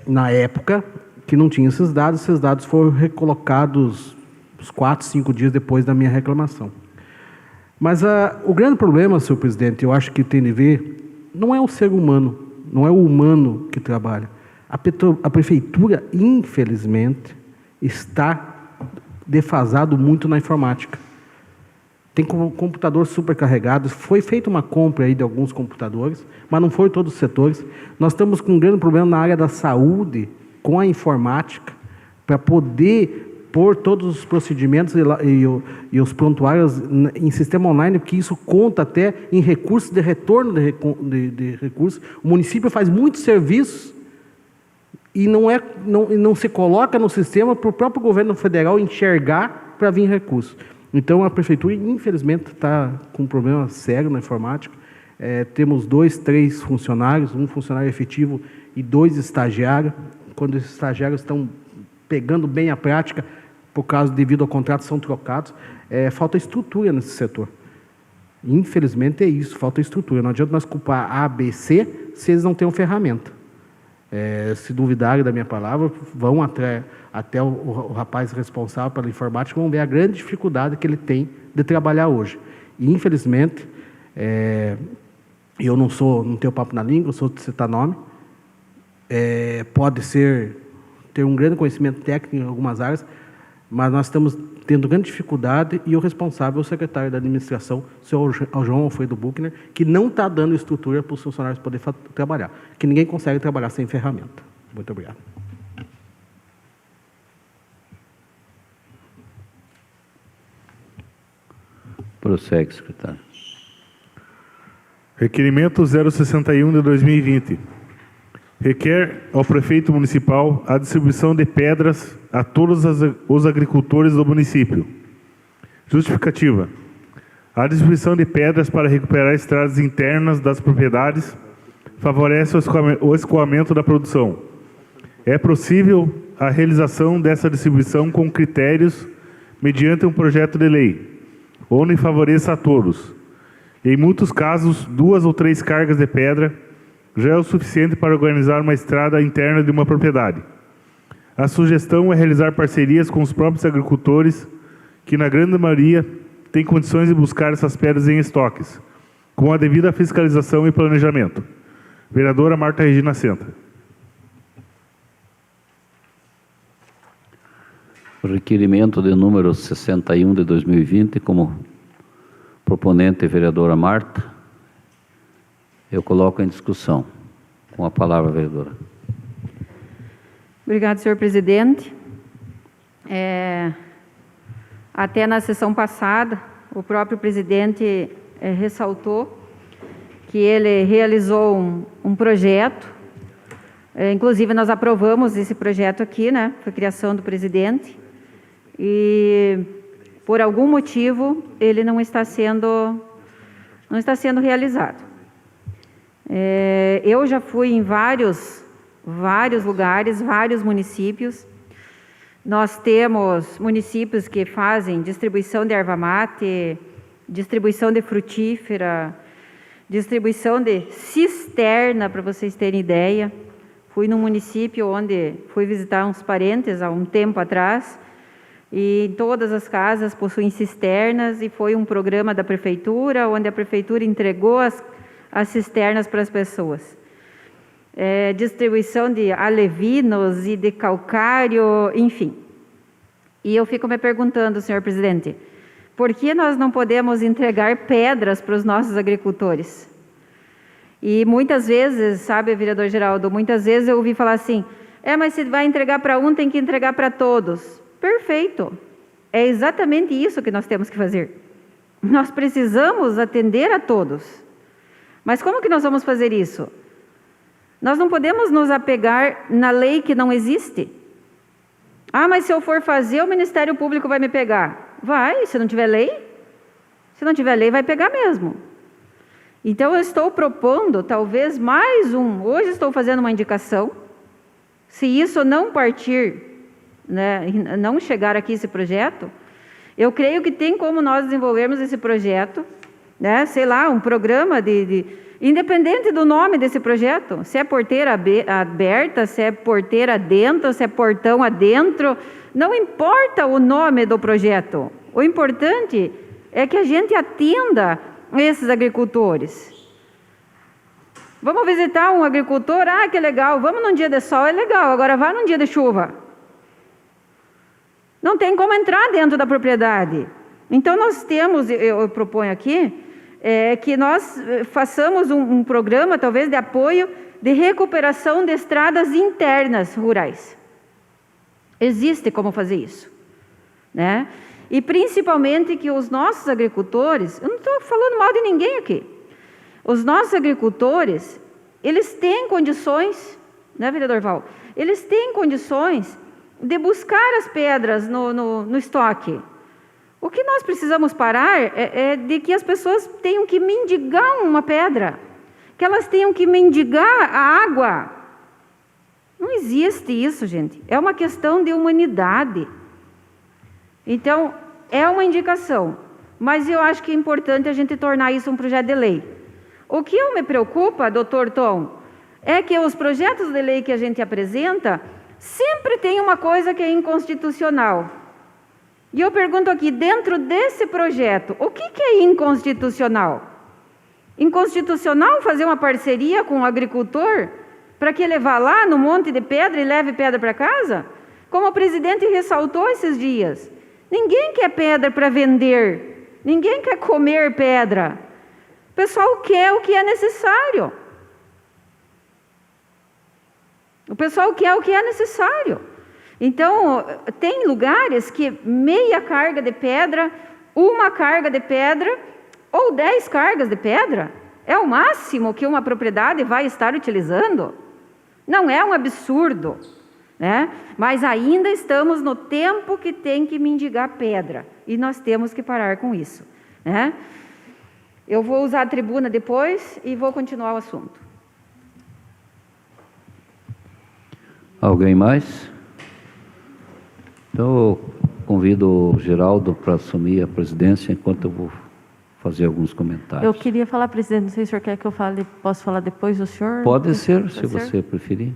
Na época que não tinha esses dados foram recolocados uns 4, 5 dias depois da minha reclamação. Mas o grande problema, senhor presidente, eu acho que tem de ver, não é o ser humano, não é o humano que trabalha. A prefeitura, infelizmente, está defasado muito na informática. Tem computador supercarregado, foi feita uma compra aí de alguns computadores, mas não foi todos os setores. Nós estamos com um grande problema na área da saúde, com a informática, para poder pôr todos os procedimentos e os prontuários em sistema online, porque isso conta até em recursos de retorno de recursos. O município faz muitos serviços e não se coloca no sistema para o próprio governo federal enxergar para vir recursos. Então, a prefeitura, infelizmente, está com um problema sério na informática. Temos 2, 3 funcionários, um funcionário efetivo e 2 estagiários. Quando os estagiários estão pegando bem a prática, devido ao contrato, são trocados. Falta estrutura nesse setor. Infelizmente é isso, falta estrutura. Não adianta nós culpar A, B, C, se eles não têm uma ferramenta. Se duvidarem da minha palavra, vão até o rapaz responsável pela informática, vão ver a grande dificuldade que ele tem de trabalhar hoje. E, infelizmente, eu não tenho papo na língua, eu sou de citar nome, pode ter um grande conhecimento técnico em algumas áreas, mas nós estamos tendo grande dificuldade e o responsável é o secretário da administração, o senhor João Alfredo Buchner, que não está dando estrutura para os funcionários poderem trabalhar, que ninguém consegue trabalhar sem ferramenta. Muito obrigado. Prossegue, secretário. Requerimento 061 de 2020. Requer ao prefeito municipal a distribuição de pedras a todos os agricultores do município. Justificativa. A distribuição de pedras para recuperar estradas internas das propriedades favorece o escoamento da produção. É possível a realização dessa distribuição com critérios mediante um projeto de lei, onde favoreça a todos. Em muitos casos, 2 ou 3 cargas de pedra já é o suficiente para organizar uma estrada interna de uma propriedade. A sugestão é realizar parcerias com os próprios agricultores, que na grande maioria têm condições de buscar essas pedras em estoques, com a devida fiscalização e planejamento. Vereadora Marta Regina Senta. O requerimento de número 61 de 2020, como proponente vereadora Marta, eu coloco em discussão. Com a palavra, vereadora. Obrigado, senhor presidente. Até na sessão passada, o próprio presidente ressaltou que ele realizou um projeto, inclusive nós aprovamos esse projeto aqui, né? Foi criação do presidente, e por algum motivo ele não está sendo realizado. Eu já fui em vários lugares, vários municípios. Nós temos municípios que fazem distribuição de erva mate, distribuição de frutífera, distribuição de cisterna, para vocês terem ideia. Fui num município onde fui visitar uns parentes há um tempo atrás, e todas as casas possuem cisternas, e foi um programa da prefeitura, onde a prefeitura entregou as cisternas para as pessoas. Distribuição de alevinos e de calcário, enfim. E eu fico me perguntando, senhor presidente, por que nós não podemos entregar pedras para os nossos agricultores? E muitas vezes, sabe, vereador Geraldo, muitas vezes eu ouvi falar assim, mas se vai entregar para um, tem que entregar para todos. Perfeito. É exatamente isso que nós temos que fazer. Nós precisamos atender a todos. Mas como que nós vamos fazer isso? Nós não podemos nos apegar na lei que não existe. Mas se eu for fazer, o Ministério Público vai me pegar. Vai, se não tiver lei. Se não tiver lei, vai pegar mesmo. Então, eu estou propondo, talvez, mais um. Hoje estou fazendo uma indicação. Se isso não partir, né, não chegar aqui esse projeto, eu creio que tem como nós desenvolvermos esse projeto, né, sei lá, um programa independente do nome desse projeto, se é porteira aberta, se é porteira dentro, se é portão adentro, não importa o nome do projeto. O importante é que a gente atenda esses agricultores. Vamos visitar um agricultor, que legal, vamos num dia de sol, é legal, agora vá num dia de chuva. Não tem como entrar dentro da propriedade. Então nós temos, eu proponho aqui, que nós façamos um programa, talvez, de apoio de recuperação de estradas internas rurais. Existe como fazer isso. né? E principalmente que os nossos agricultores, eu não estou falando mal de ninguém aqui, os nossos agricultores, eles têm condições, né, vereador Val? Eles têm condições de buscar as pedras no estoque. O que nós precisamos parar é de que as pessoas tenham que mendigar uma pedra, que elas tenham que mendigar a água. Não existe isso, gente. É uma questão de humanidade. Então, é uma indicação, mas eu acho que é importante a gente tornar isso um projeto de lei. O que me preocupa, doutor Tom, é que os projetos de lei que a gente apresenta sempre tem uma coisa que é inconstitucional. E eu pergunto aqui, dentro desse projeto, o que é inconstitucional? Inconstitucional fazer uma parceria com o agricultor para que ele vá lá no monte de pedra e leve pedra para casa? Como o presidente ressaltou esses dias, ninguém quer pedra para vender, ninguém quer comer pedra. O pessoal quer o que é necessário. O pessoal quer o que é necessário. Então, tem lugares que meia carga de pedra, uma carga de pedra ou 10 cargas de pedra é o máximo que uma propriedade vai estar utilizando. Não é um absurdo, né? Mas ainda estamos no tempo que tem que mendigar pedra e nós temos que parar com isso, né? Eu vou usar a tribuna depois e vou continuar o assunto. Alguém mais? Então, eu convido o Geraldo para assumir a presidência, enquanto eu vou fazer alguns comentários. Eu queria falar, presidente, não sei se o senhor quer que eu fale, posso falar depois do senhor? Pode ser, Pode se você preferir.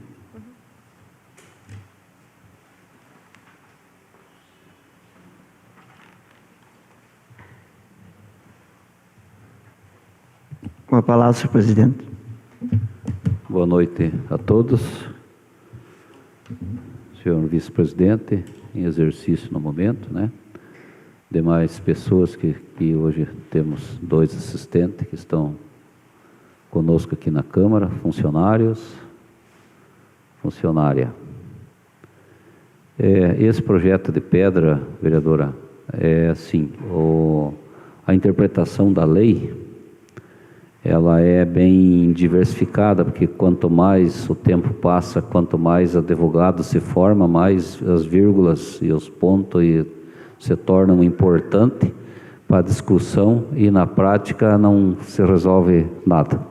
Com a palavra, senhor presidente. Boa noite a todos. Senhor vice-presidente, em exercício no momento, né? Demais pessoas que hoje temos 2 assistentes que estão conosco aqui na Câmara, funcionários, funcionária. Esse projeto de pedra, vereadora, é assim, a interpretação da lei, ela é bem diversificada, porque quanto mais o tempo passa, quanto mais advogado se forma, mais as vírgulas e os pontos se tornam importantes para a discussão e na prática não se resolve nada.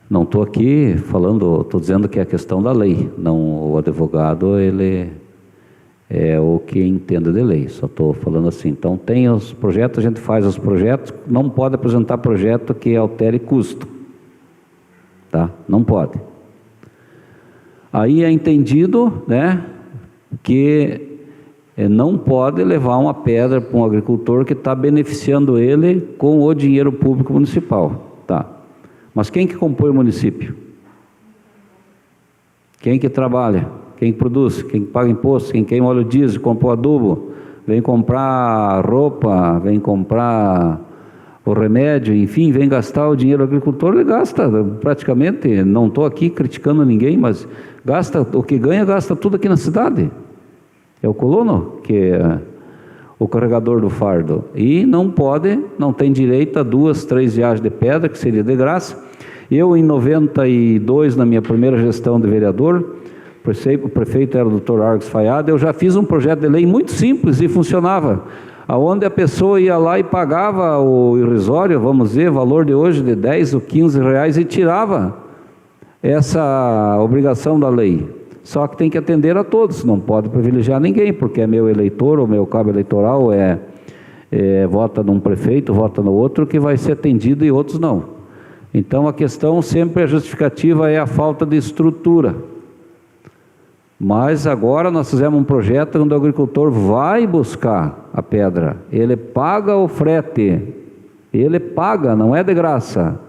Não estou aqui falando, estou dizendo que é a questão da lei, não o advogado, ele é o que entende de lei, só estou falando assim. Então tem os projetos, a gente faz os projetos, não pode apresentar projeto que altere custo, tá? Não pode. Aí é entendido, né, que não pode levar uma pedra para um agricultor que está beneficiando ele com o dinheiro público municipal, tá? Mas quem que compõe o município? Quem que trabalha? Quem produz? Quem paga imposto? Quem queima óleo diesel, compra adubo, vem comprar roupa, vem comprar o remédio, enfim, vem gastar o dinheiro do agricultor, ele gasta praticamente, não estou aqui criticando ninguém, mas gasta, o que ganha, gasta tudo aqui na cidade. É o colono, que é o carregador do fardo. E não pode, não tem direito a 2, 3 viagens de pedra, que seria de graça. Eu, em 92, na minha primeira gestão de vereador, o prefeito era o Dr. Argos Faiado, eu já fiz um projeto de lei muito simples e funcionava, aonde a pessoa ia lá e pagava o irrisório, vamos dizer, valor de hoje de 10 ou 15 reais e tirava essa obrigação da lei. Só que tem que atender a todos, não pode privilegiar ninguém, porque é meu eleitor, ou meu cabo eleitoral vota num prefeito, vota no outro, que vai ser atendido e outros não. Então a questão sempre, a justificativa é a falta de estrutura. Mas agora nós fizemos um projeto onde o agricultor vai buscar a pedra, ele paga o frete, ele paga, não é de graça.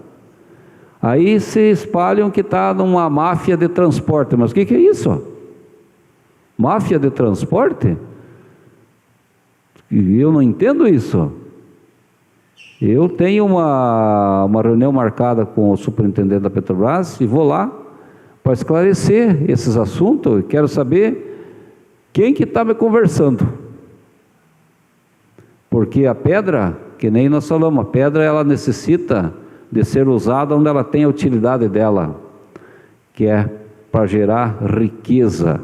Aí se espalham que está numa máfia de transporte, mas o que é isso? Máfia de transporte? Eu não entendo isso. Eu tenho uma reunião marcada com o superintendente da Petrobras e vou lá para esclarecer esses assuntos. Quero saber quem que está me conversando. Porque a pedra, que nem nós falamos, a pedra ela necessita de ser usada onde ela tem a utilidade dela, que é para gerar riqueza,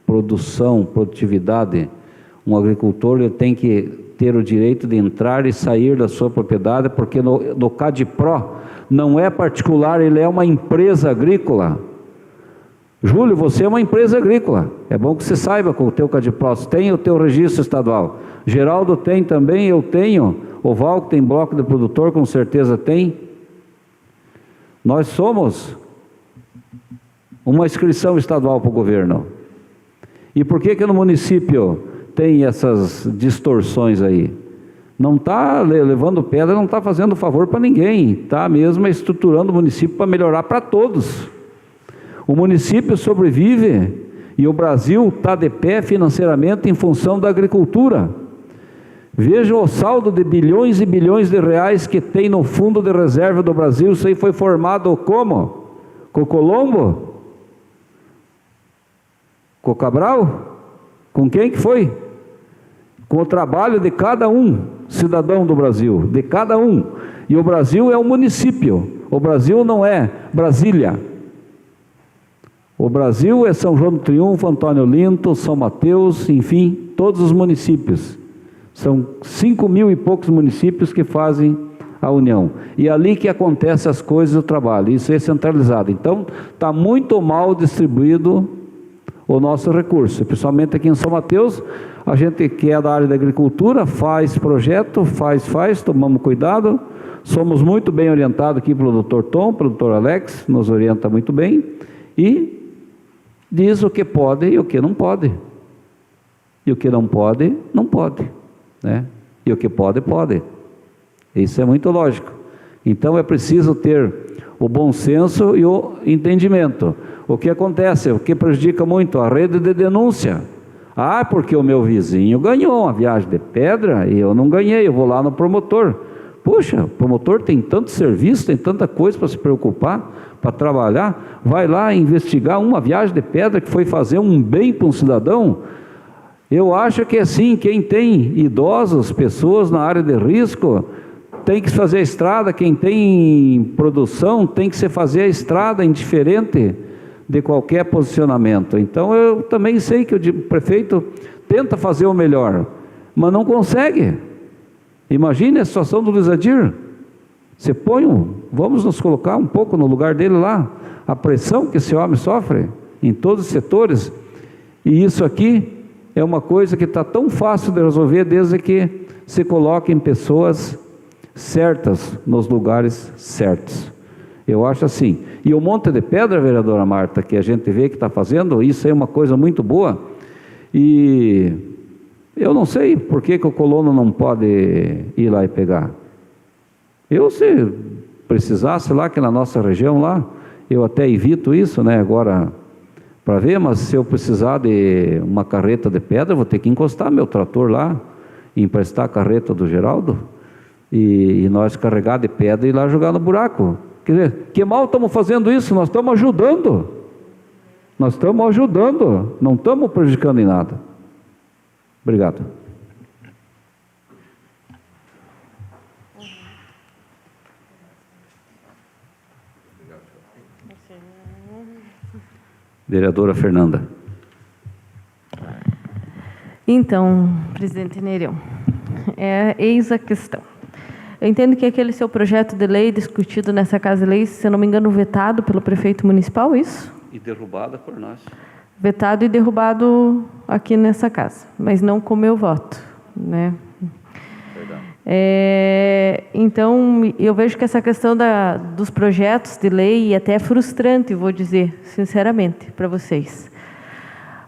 produção, produtividade. Um agricultor ele tem que ter o direito de entrar e sair da sua propriedade, porque no CADPRO não é particular, ele é uma empresa agrícola. Júlio, você é uma empresa agrícola, é bom que você saiba com o teu CADPRO, você tem o teu registro estadual. Geraldo tem também, eu tenho, o Val que tem bloco de produtor, com certeza tem. Nós somos uma inscrição estadual para o governo. E por que no município tem essas distorções aí? Não está levando pedra, não está fazendo favor para ninguém, está mesmo estruturando o município para melhorar para todos. O município sobrevive e o Brasil está de pé financeiramente em função da agricultura. Veja o saldo de bilhões e bilhões de reais que tem no fundo de reserva do Brasil. Isso aí foi formado como? Com o Colombo? Com o Cabral? Com quem que foi? Com o trabalho de cada um cidadão do Brasil, de cada um. E o Brasil é um município. O Brasil não é Brasília. O Brasil é São João do Triunfo, Antônio Olinto, São Mateus, enfim, todos os municípios. São 5.000 e poucos municípios que fazem a união. E é ali que acontecem as coisas do trabalho. Isso é centralizado. Então, está muito mal distribuído o nosso recurso. Principalmente aqui em São Mateus, a gente que é da área da agricultura, faz projeto, tomamos cuidado. Somos muito bem orientados aqui pelo Dr. Tom, pelo Dr. Alex, nos orienta muito bem. E diz o que pode e o que não pode. E o que não pode, não pode. Né? E o que pode, pode. Isso é muito lógico. Então é preciso ter o bom senso e o entendimento. O que acontece, o que prejudica muito, a rede de denúncia. Ah, porque o meu vizinho ganhou uma viagem de pedra e eu não ganhei, eu vou lá no promotor. Puxa, o promotor tem tanto serviço, tem tanta coisa para se preocupar, para trabalhar, vai lá investigar uma viagem de pedra que foi fazer um bem para um cidadão. Eu acho que assim, quem tem idosos, pessoas na área de risco, tem que fazer a estrada, quem tem produção tem que se fazer a estrada, indiferente de qualquer posicionamento. Então eu também sei que o prefeito tenta fazer o melhor, mas não consegue. Imagine a situação do Luiz Adir. Você põe vamos nos colocar um pouco no lugar dele lá, a pressão que esse homem sofre em todos os setores. E isso aqui é uma coisa que está tão fácil de resolver desde que se coloquem pessoas certas nos lugares certos. Eu acho assim. E o Monte de Pedra, vereadora Marta, que a gente vê que está fazendo, isso é uma coisa muito boa. E eu não sei por que o colono não pode ir lá e pegar. Eu, se precisasse lá, que na nossa região lá, eu até evito isso, né, agora, para ver, mas se eu precisar de uma carreta de pedra, vou ter que encostar meu trator lá, e emprestar a carreta do Geraldo, e nós carregar de pedra e ir lá jogar no buraco. Quer dizer, que mal estamos fazendo isso? Nós estamos ajudando. Nós estamos ajudando, não estamos prejudicando em nada. Obrigado. Vereadora Fernanda. Então, presidente Neirão, eis a questão. Eu entendo que aquele seu projeto de lei discutido nessa Casa de Lei, se eu não me engano, vetado pelo prefeito municipal, isso? E derrubada por nós. Vetado e derrubado aqui nessa casa, mas não com meu voto, né? Então, eu vejo que essa questão dos projetos de lei é até frustrante, vou dizer, sinceramente, para vocês.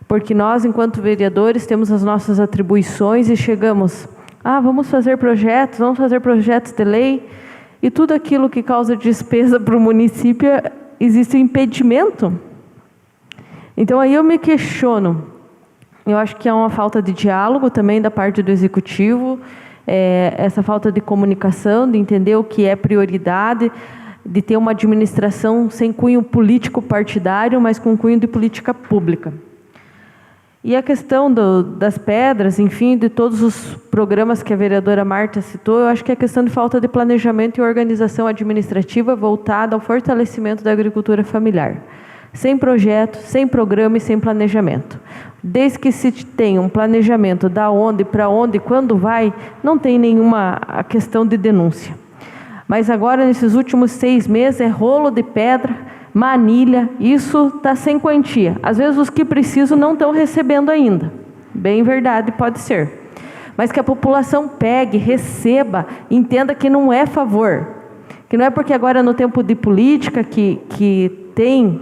Porque nós, enquanto vereadores, temos as nossas atribuições e chegamos, vamos fazer projetos de lei, e tudo aquilo que causa despesa para o município, existe um impedimento. Então, aí eu me questiono, eu acho que há uma falta de diálogo também da parte do Executivo, essa falta de comunicação, de entender o que é prioridade, de ter uma administração sem cunho político partidário, mas com cunho de política pública. E a questão das pedras, enfim, de todos os programas que a vereadora Marta citou, eu acho que é questão de falta de planejamento e organização administrativa voltada ao fortalecimento da agricultura familiar. Sem projeto, sem programa e sem planejamento. Desde que se tenha um planejamento da onde, para onde, quando vai, não tem nenhuma questão de denúncia. Mas agora, nesses últimos 6 meses, é rolo de pedra, manilha, isso está sem quantia. Às vezes os que precisam não estão recebendo ainda. Bem verdade, pode ser. Mas que a população pegue, receba, entenda que não é favor. Que não é porque agora no tempo de política que tem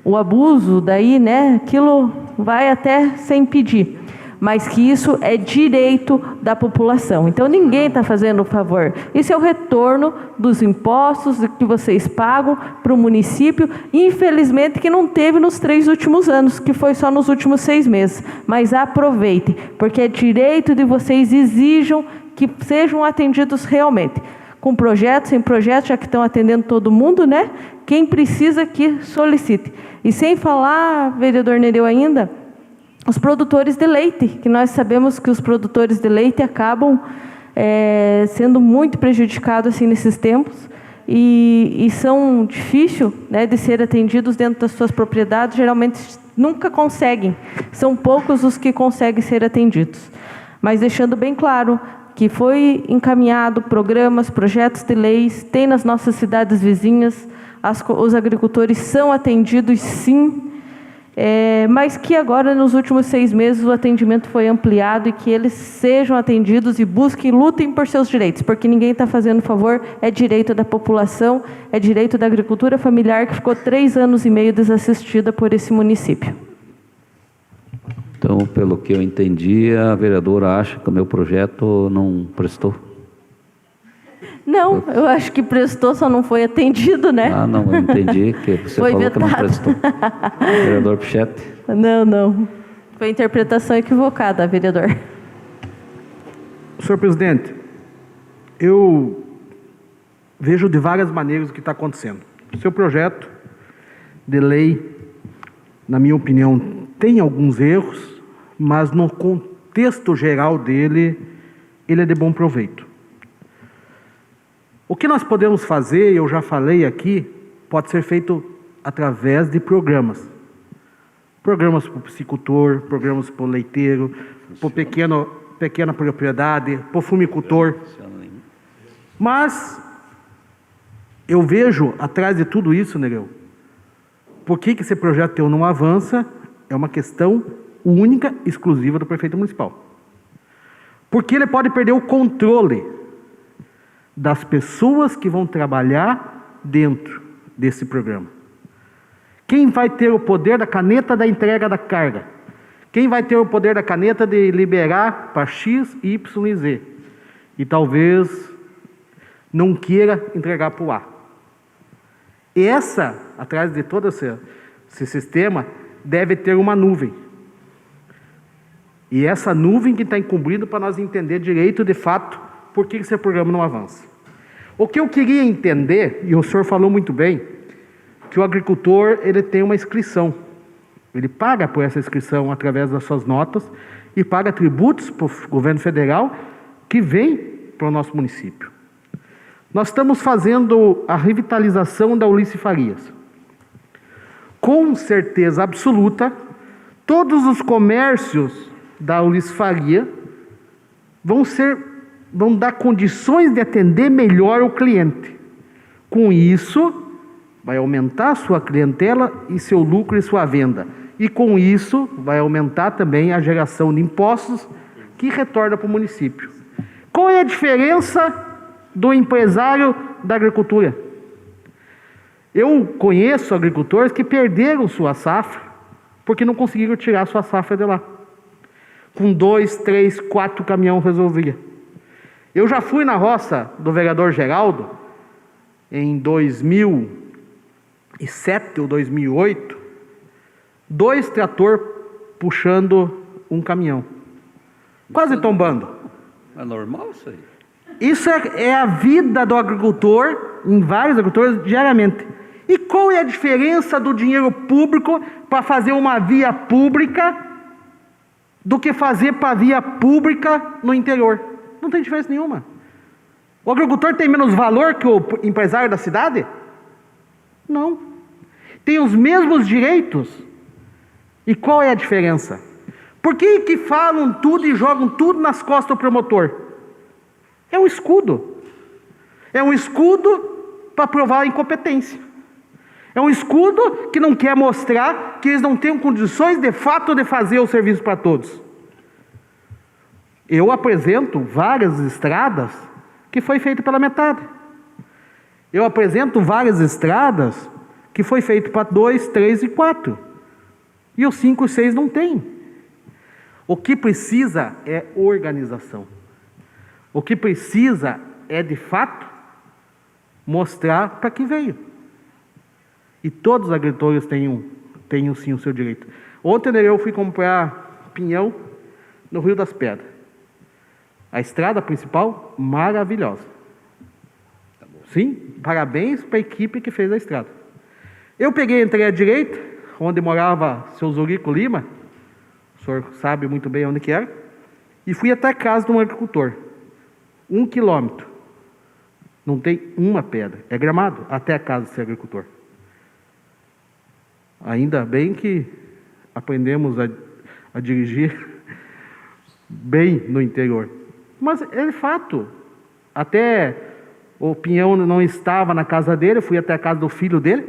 o abuso, daí, né, aquilo vai até sem pedir. Mas que isso é direito da população. Então ninguém está fazendo favor. Isso é o retorno dos impostos que vocês pagam para o município, infelizmente que não teve nos 3 últimos anos, que foi só nos últimos 6 meses. Mas aproveitem, porque é direito de vocês, exijam que sejam atendidos realmente. Com projetos, sem projetos, já que estão atendendo todo mundo, né? Quem precisa que solicite. E sem falar, vereador Nereu, ainda, os produtores de leite, que nós sabemos que os produtores de leite acabam sendo muito prejudicados assim, nesses tempos e são difíceis, né, de ser atendidos dentro das suas propriedades, geralmente nunca conseguem, são poucos os que conseguem ser atendidos. Mas deixando bem claro que foi encaminhado programas, projetos de leis, tem nas nossas cidades vizinhas, os agricultores são atendidos sim, mas que agora, nos últimos 6 meses, o atendimento foi ampliado e que eles sejam atendidos e busquem, lutem por seus direitos, porque ninguém está fazendo favor, é direito da população, é direito da agricultura familiar, que ficou 3 anos e meio desassistida por esse município. Então, pelo que eu entendi, a vereadora acha que o meu projeto não prestou. Não, eu acho que prestou, só não foi atendido, né? Ah, não, eu entendi que você Foi falou vetado. que não prestou. Vereador Pichetti. Não. Foi interpretação equivocada, vereador. Senhor presidente, eu vejo de várias maneiras o que está acontecendo. O seu projeto de lei, na minha opinião, tem alguns erros, mas no contexto geral dele, ele é de bom proveito. O que nós podemos fazer, eu já falei aqui, pode ser feito através de programas. Programas para o piscicultor, programas para o leiteiro, para o pequena propriedade, para o fumicultor. Mas eu vejo atrás de tudo isso, Nereu, por que esse projeto teu não avança, é uma questão única, exclusiva do prefeito municipal. Porque ele pode perder o controle das pessoas que vão trabalhar dentro desse programa. Quem vai ter o poder da caneta da entrega da carga? Quem vai ter o poder da caneta de liberar para X, Y e Z? E talvez não queira entregar para o A. Atrás de todo esse sistema, deve ter uma nuvem. E essa nuvem que está incumbindo para nós entender direito, de fato, por que esse programa não avança. O que eu queria entender, e o senhor falou muito bem, que o agricultor ele tem uma inscrição. Ele paga por essa inscrição através das suas notas e paga tributos para o governo federal que vem para o nosso município. Nós estamos fazendo a revitalização da Ulisses Farias. Com certeza absoluta, todos os comércios da Ulisses Faria vão dar condições de atender melhor o cliente. Com isso, vai aumentar a sua clientela e seu lucro e sua venda. E com isso, vai aumentar também a geração de impostos que retorna para o município. Qual é a diferença do empresário da agricultura? Eu conheço agricultores que perderam sua safra porque não conseguiram tirar sua safra de lá. Com 2, 3, 4 caminhões resolvia. Eu já fui na roça do vereador Geraldo, em 2007 ou 2008, 2 tratores puxando um caminhão, quase tombando. É normal isso aí? Isso é a vida do agricultor, em vários agricultores, diariamente. E qual é a diferença do dinheiro público para fazer uma via pública do que fazer para via pública no interior. Não tem diferença nenhuma. O agricultor tem menos valor que o empresário da cidade? Não. Tem os mesmos direitos. E qual é a diferença? Por que falam tudo e jogam tudo nas costas do promotor? É um escudo. É um escudo para provar a incompetência. É um escudo que não quer mostrar que eles não têm condições de fato de fazer o serviço para todos. Eu apresento várias estradas que foi feito pela metade. Eu apresento várias estradas que foi feito para 2, 3 e 4. E os 5 e 6 não tem. O que precisa é organização. O que precisa é, de fato, mostrar para que veio. E todos os agricultores têm sim o seu direito. Ontem eu fui comprar pinhão no Rio das Pedras. A estrada principal, maravilhosa. Sim, parabéns para a equipe que fez a estrada. Eu entrei à direita, onde morava seu Zurico Lima, o senhor sabe muito bem onde que era, e fui até a casa de um agricultor. 1 quilômetro. Não tem uma pedra. É gramado até a casa desse agricultor. Ainda bem que aprendemos a dirigir bem no interior. Mas é fato. Até o pinhão não estava na casa dele, eu fui até a casa do filho dele,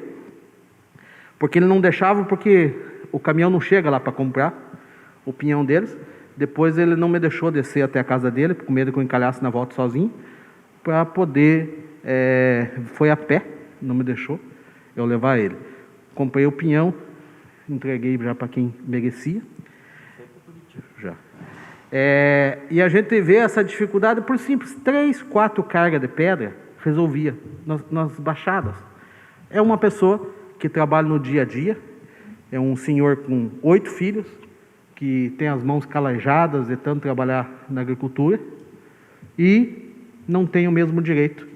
porque ele não deixava, porque o caminhão não chega lá para comprar o pinhão deles. Depois ele não me deixou descer até a casa dele, com medo que eu encalhasse na volta sozinho, para poder, foi a pé, não me deixou eu levar ele. Comprei o pinhão, entreguei já para quem merecia. Já. E a gente vê essa dificuldade por simples 3, 4 cargas de pedra, resolvia nas baixadas. É uma pessoa que trabalha no dia a dia, é um senhor com 8 filhos, que tem as mãos calejadas de tanto trabalhar na agricultura, e não tem o mesmo direito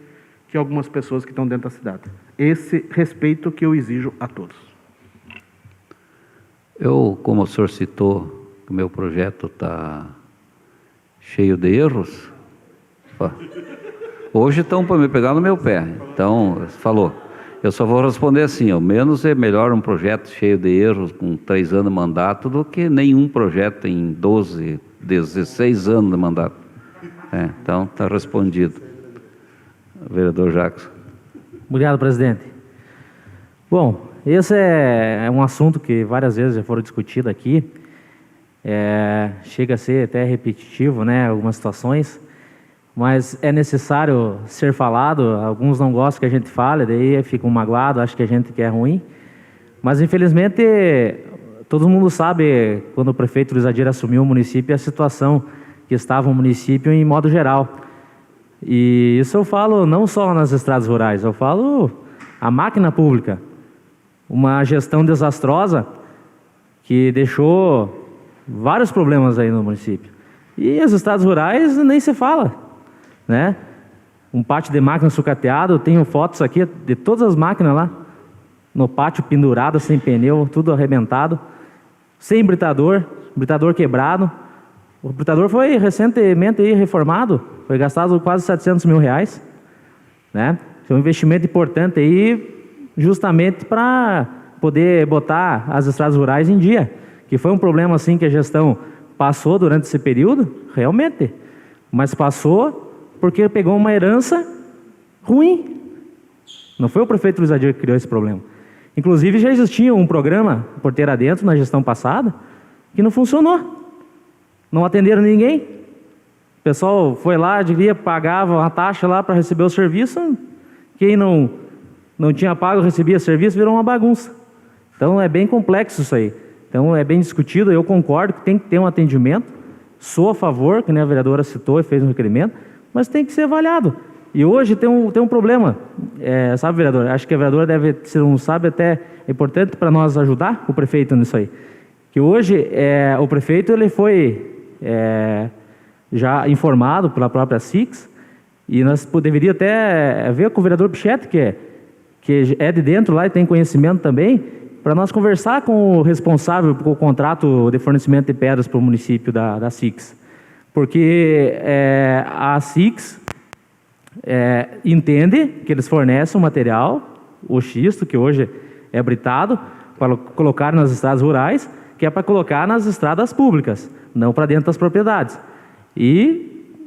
que algumas pessoas que estão dentro da cidade. Esse respeito que eu exijo a todos. Como o senhor citou, que o meu projeto está cheio de erros, hoje estão para me pegar no meu pé. Então, falou. Eu só vou responder assim, ao menos é melhor um projeto cheio de erros com 3 anos de mandato do que nenhum projeto em 12, 16 anos de mandato. Então, está respondido. Vereador Jackson. Obrigado, presidente. Bom, esse é um assunto que várias vezes já foram discutido aqui. Chega a ser até repetitivo, né, algumas situações, mas é necessário ser falado. Alguns não gostam que a gente fale, daí ficam magoados, acham que a gente quer ruim. Mas, infelizmente, todo mundo sabe, quando o prefeito Luiz Adir assumiu o município, a situação que estava o município em modo geral. E isso eu falo não só nas estradas rurais, eu falo a máquina pública. Uma gestão desastrosa que deixou vários problemas aí no município. E as estradas rurais nem se fala, né? Um pátio de máquina sucateado, eu tenho fotos aqui de todas as máquinas lá, no pátio pendurado, sem pneu, tudo arrebentado, sem britador quebrado. O britador foi recentemente aí reformado, foi gastado quase R$700 mil, né? Foi um investimento importante aí, justamente para poder botar as estradas rurais em dia, que foi um problema assim que a gestão passou durante esse período, realmente, mas passou porque pegou uma herança ruim. Não foi o prefeito Luiz Adir que criou esse problema. Inclusive já existia um programa Porteira Dentro na gestão passada que não funcionou. Não atenderam ninguém. O pessoal foi lá, pagava uma taxa lá para receber o serviço. Quem não tinha pago, recebia serviço, virou uma bagunça. Então é bem complexo isso aí. Então é bem discutido, eu concordo que tem que ter um atendimento. Sou a favor, que nem a vereadora citou e fez um requerimento, mas tem que ser avaliado. E hoje tem um problema, sabe, vereador? Acho que a vereadora deve, se não sabe, até é importante para nós ajudar o prefeito nisso aí. Que hoje o prefeito ele foi já informado pela própria SIX, e nós deveria até ver com o vereador Pichetti, que é de dentro lá e tem conhecimento também, para nós conversar com o responsável pelo contrato de fornecimento de pedras para o município da SIX. Porque a SIX entende que eles fornecem o material, o xisto, que hoje é britado, para colocar nas estradas rurais, que é para colocar nas estradas públicas, não para dentro das propriedades. E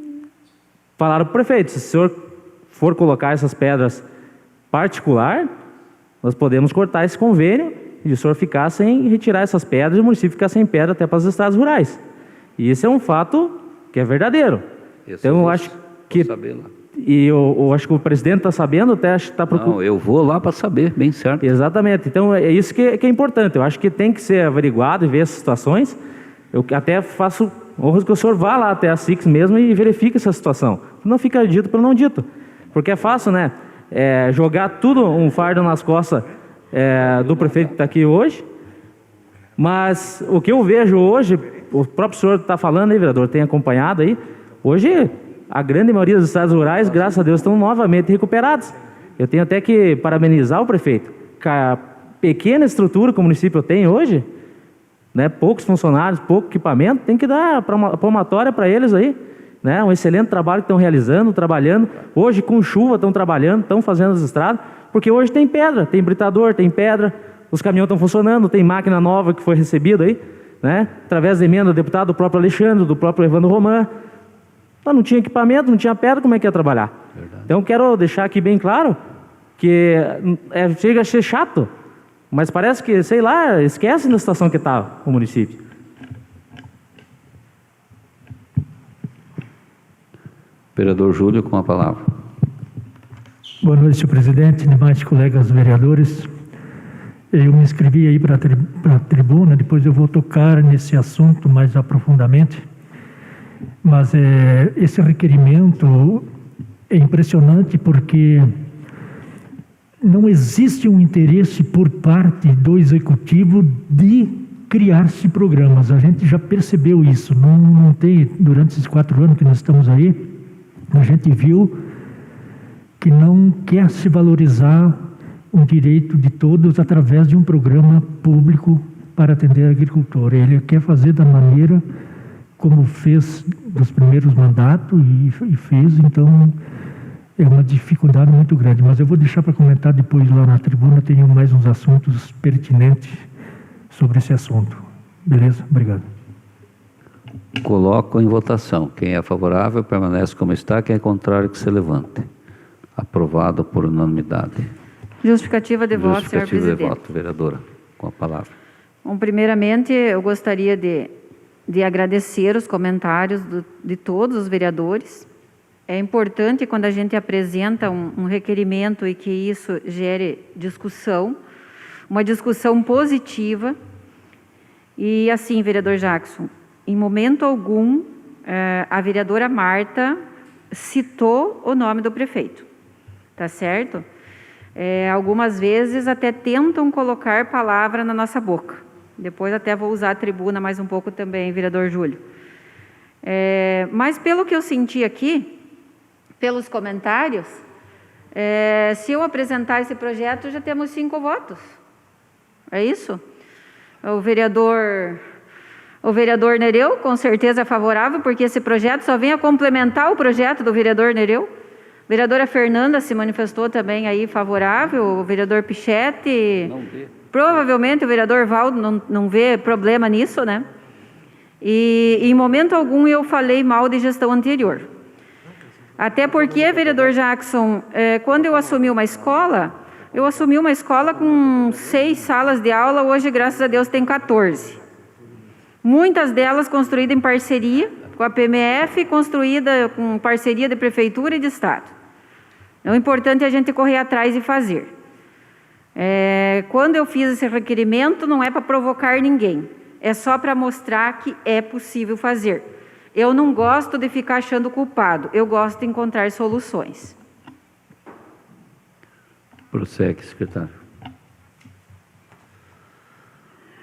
falaram para o prefeito, se o senhor for colocar essas pedras particular, nós podemos cortar esse convênio e o senhor ficar sem retirar essas pedras e o município ficar sem pedra até para as estradas rurais. E esse é um fato que é verdadeiro. Então, eu acho que... E eu acho que o presidente está sabendo, até está procurando... Não, eu vou lá para saber, bem certo. Exatamente. Então, é isso que é importante. Eu acho que tem que ser averiguado e ver essas situações. Eu até faço honras que o senhor vá lá até a SIX mesmo e verifique essa situação. Não fica dito pelo não dito. Porque é fácil, né? Jogar tudo um fardo nas costas do prefeito que está aqui hoje. Mas o que eu vejo hoje, o próprio senhor está falando aí, vereador, tem acompanhado aí, hoje a grande maioria dos estados rurais, graças a Deus, estão novamente recuperados. Eu tenho até que parabenizar o prefeito. Com a pequena estrutura que o município tem hoje, né, poucos funcionários, pouco equipamento, tem que dar palmatória para eles aí. Né, um excelente trabalho que estão realizando, trabalhando. Hoje, com chuva, estão trabalhando, estão fazendo as estradas, porque hoje tem pedra, tem britador, tem pedra, os caminhões estão funcionando, tem máquina nova que foi recebida aí, né, através da emenda do deputado, do próprio Alexandre, do próprio Evandro Roman. Não tinha equipamento, não tinha pedra, como é que ia trabalhar? Verdade. Então, quero deixar aqui bem claro que chega a ser chato, mas parece que, sei lá, esquece da situação que está o município. Vereador Júlio, com a palavra. Boa noite, senhor presidente, demais colegas vereadores. Eu me inscrevi aí para a tribuna, depois eu vou tocar nesse assunto mais aprofundadamente. Mas esse requerimento é impressionante porque não existe um interesse por parte do Executivo de criar-se programas. A gente já percebeu isso. Não tem, durante esses 4 anos que nós estamos aí, a gente viu que não quer se valorizar um direito de todos através de um programa público para atender a agricultura. Ele quer fazer da maneira como fez nos primeiros mandatos e fez, então é uma dificuldade muito grande. Mas eu vou deixar para comentar depois lá na tribuna, tenho mais uns assuntos pertinentes sobre esse assunto. Beleza? Obrigado. Coloco em votação. Quem é favorável permanece como está, quem é contrário que se levante. Aprovado por unanimidade. Justificativa de voto, senhor presidente. Justificativa de voto, vereadora, com a palavra. Bom, primeiramente, eu gostaria de agradecer os comentários de todos os vereadores. É importante quando a gente apresenta um requerimento e que isso gere discussão, uma discussão positiva. E assim, vereador Jackson, em momento algum, a vereadora Marta citou o nome do prefeito, tá certo? Algumas vezes até tentam colocar palavra na nossa boca. Depois até vou usar a tribuna mais um pouco também, vereador Júlio. Mas pelo que eu senti aqui, pelos comentários, se eu apresentar esse projeto, já temos 5 votos. É isso? O vereador Nereu, com certeza é favorável, porque esse projeto só vem a complementar o projeto do vereador Nereu. A vereadora Fernanda se manifestou também aí favorável, o vereador Pichetti... Não vê. Provavelmente o vereador Valdo não vê problema nisso, né? E em momento algum eu falei mal de gestão anterior. Até porque, vereador Jackson, quando eu assumi uma escola com 6 salas de aula, hoje, graças a Deus, tem 14. Muitas delas construídas em parceria com a PMF, construída com parceria de prefeitura e de Estado. É importante a gente correr atrás e fazer. Quando eu fiz esse requerimento, não é para provocar ninguém, é só para mostrar que é possível fazer. Eu não gosto de ficar achando culpado, eu gosto de encontrar soluções. Prossegue, secretário.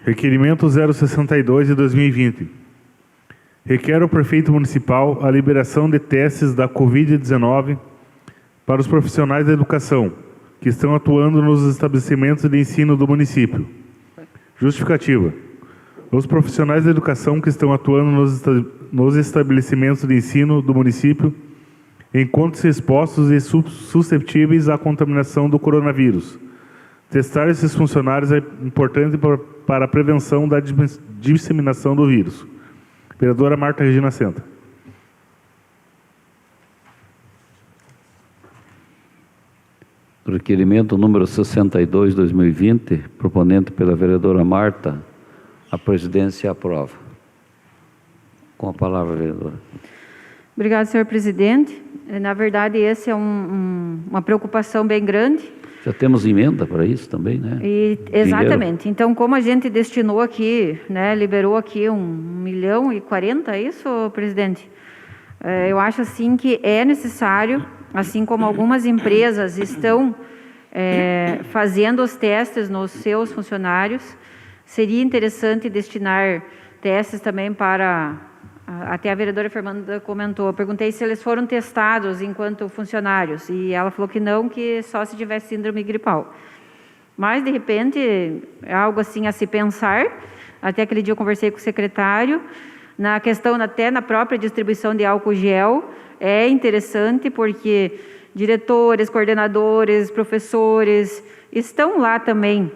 Requerimento 062 de 2020. Requer ao prefeito municipal a liberação de testes da Covid-19 para os profissionais da educação que estão atuando nos estabelecimentos de ensino do município, Justificativa. Os profissionais da educação que estão atuando nos estabelecimentos de ensino do município encontram-se expostos e suscetíveis à contaminação do coronavírus. Testar esses funcionários é importante para a prevenção da disseminação do vírus. Vereadora Marta Regina Senta. Requerimento número 62, 2020, proponente pela vereadora Marta. A presidência aprova. Com a palavra, vereadora. Obrigada, senhor presidente. Na verdade, esse é uma preocupação bem grande. Já temos emenda para isso também, né? Exatamente. Dinheiro. Então, como a gente destinou aqui, né, liberou aqui 1.040.000, é isso, presidente? Eu acho assim que é necessário, assim como algumas empresas estão fazendo os testes nos seus funcionários, seria interessante destinar testes também para... Até a vereadora Fernanda comentou, eu perguntei se eles foram testados enquanto funcionários, e ela falou que não, que só se tivesse síndrome gripal. Mas, de repente, é algo assim a se pensar. Até aquele dia eu conversei com o secretário, na questão, até na própria distribuição de álcool gel, é interessante porque diretores, coordenadores, professores estão lá também.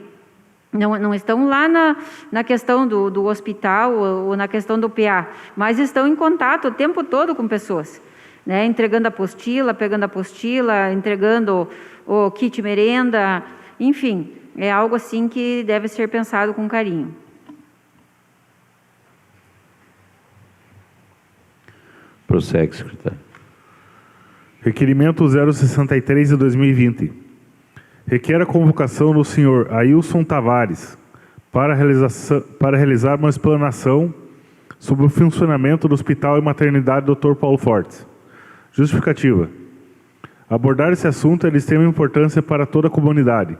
Não estão lá na questão do hospital ou na questão do PA, mas estão em contato o tempo todo com pessoas, né? Entregando a apostila, pegando a apostila, entregando o kit merenda, enfim, é algo assim que deve ser pensado com carinho. Prossegue, secretário. Requerimento 063 de 2020. Requer a convocação do senhor Ailson Tavares para realizar uma explanação sobre o funcionamento do Hospital e Maternidade Dr. Paulo Fortes. Justificativa. Abordar esse assunto é de extrema importância para toda a comunidade,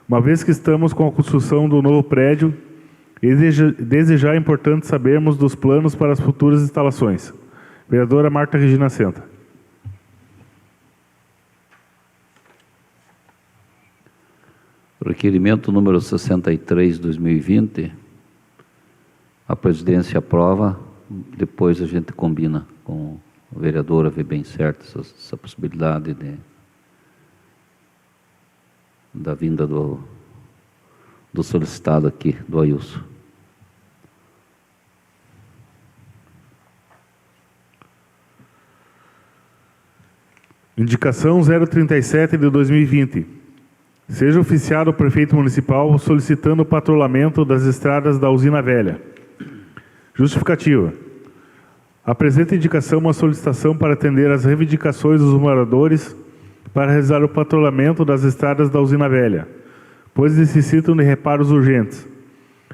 uma vez que estamos com a construção do novo prédio e desde já é importante sabermos dos planos para as futuras instalações. Vereadora Marta Regina Senta. Requerimento número 63, 2020. A presidência aprova, depois a gente combina com a vereadora, ver bem certo essa possibilidade da vinda do solicitado aqui, do Ailson. Indicação 037 de 2020. Seja oficiado o prefeito municipal solicitando o patrulhamento das estradas da Usina Velha. Justificativa. Apresenta indicação uma solicitação para atender às reivindicações dos moradores para realizar o patrulhamento das estradas da Usina Velha, pois necessitam de reparos urgentes.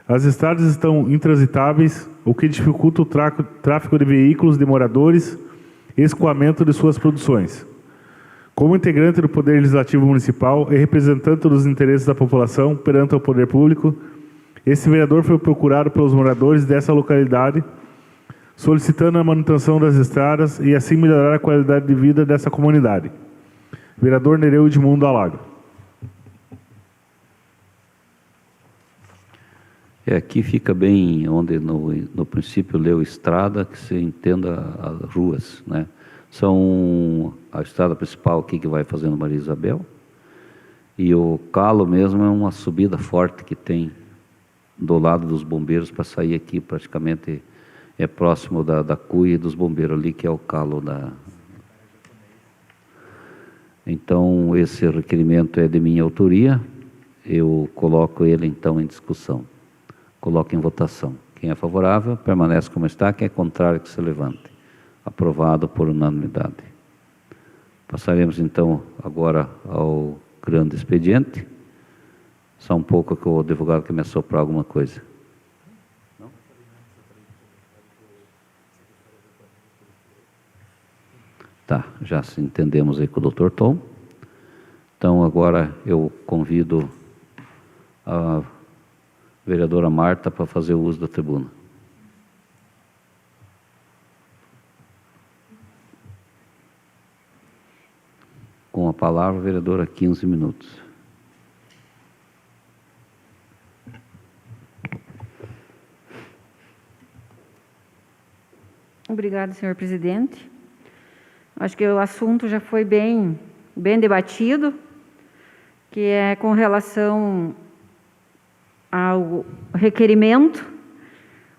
As estradas estão intransitáveis, o que dificulta o tráfego de veículos de moradores e escoamento de suas produções. Como integrante do Poder Legislativo Municipal e representante dos interesses da população perante o poder público, esse vereador foi procurado pelos moradores dessa localidade, solicitando a manutenção das estradas e assim melhorar a qualidade de vida dessa comunidade. Vereador Nereu Edmundo Alagro. Aqui fica bem onde no princípio leu estrada, que se entenda as ruas, né? São a estrada principal aqui que vai fazendo Maria Isabel, e o calo mesmo é uma subida forte que tem do lado dos bombeiros para sair aqui, praticamente é próximo da cuia dos bombeiros ali, que é o calo da... Então, esse requerimento é de minha autoria, eu coloco ele então em discussão, coloco em votação. Quem é favorável, permanece como está, quem é contrário, que se levante. Aprovado por unanimidade. Passaremos então agora ao grande expediente. Só um pouco que o advogado quer me assoprar alguma coisa. Não? Tá, já se entendemos aí com o Dr. Tom. Então agora eu convido a vereadora Marta para fazer o uso da tribuna. Com a palavra, vereadora, 15 minutos. Obrigada, senhor presidente. Acho que o assunto já foi bem debatido, que é com relação ao requerimento,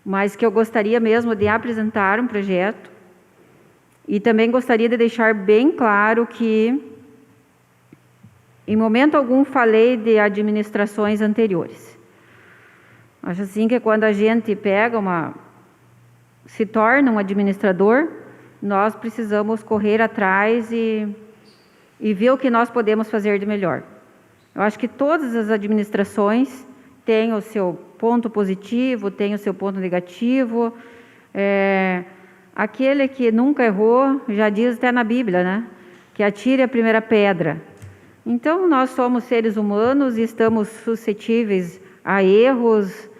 mas que eu gostaria mesmo de apresentar um projeto e também gostaria de deixar bem claro que, em momento algum, falei de administrações anteriores. Acho assim que quando a gente se torna um administrador, nós precisamos correr atrás e ver o que nós podemos fazer de melhor. Eu acho que todas as administrações têm o seu ponto positivo, têm o seu ponto negativo. Aquele que nunca errou, já diz até na Bíblia, né? Que atire a primeira pedra. Então, nós somos seres humanos e estamos suscetíveis a erros,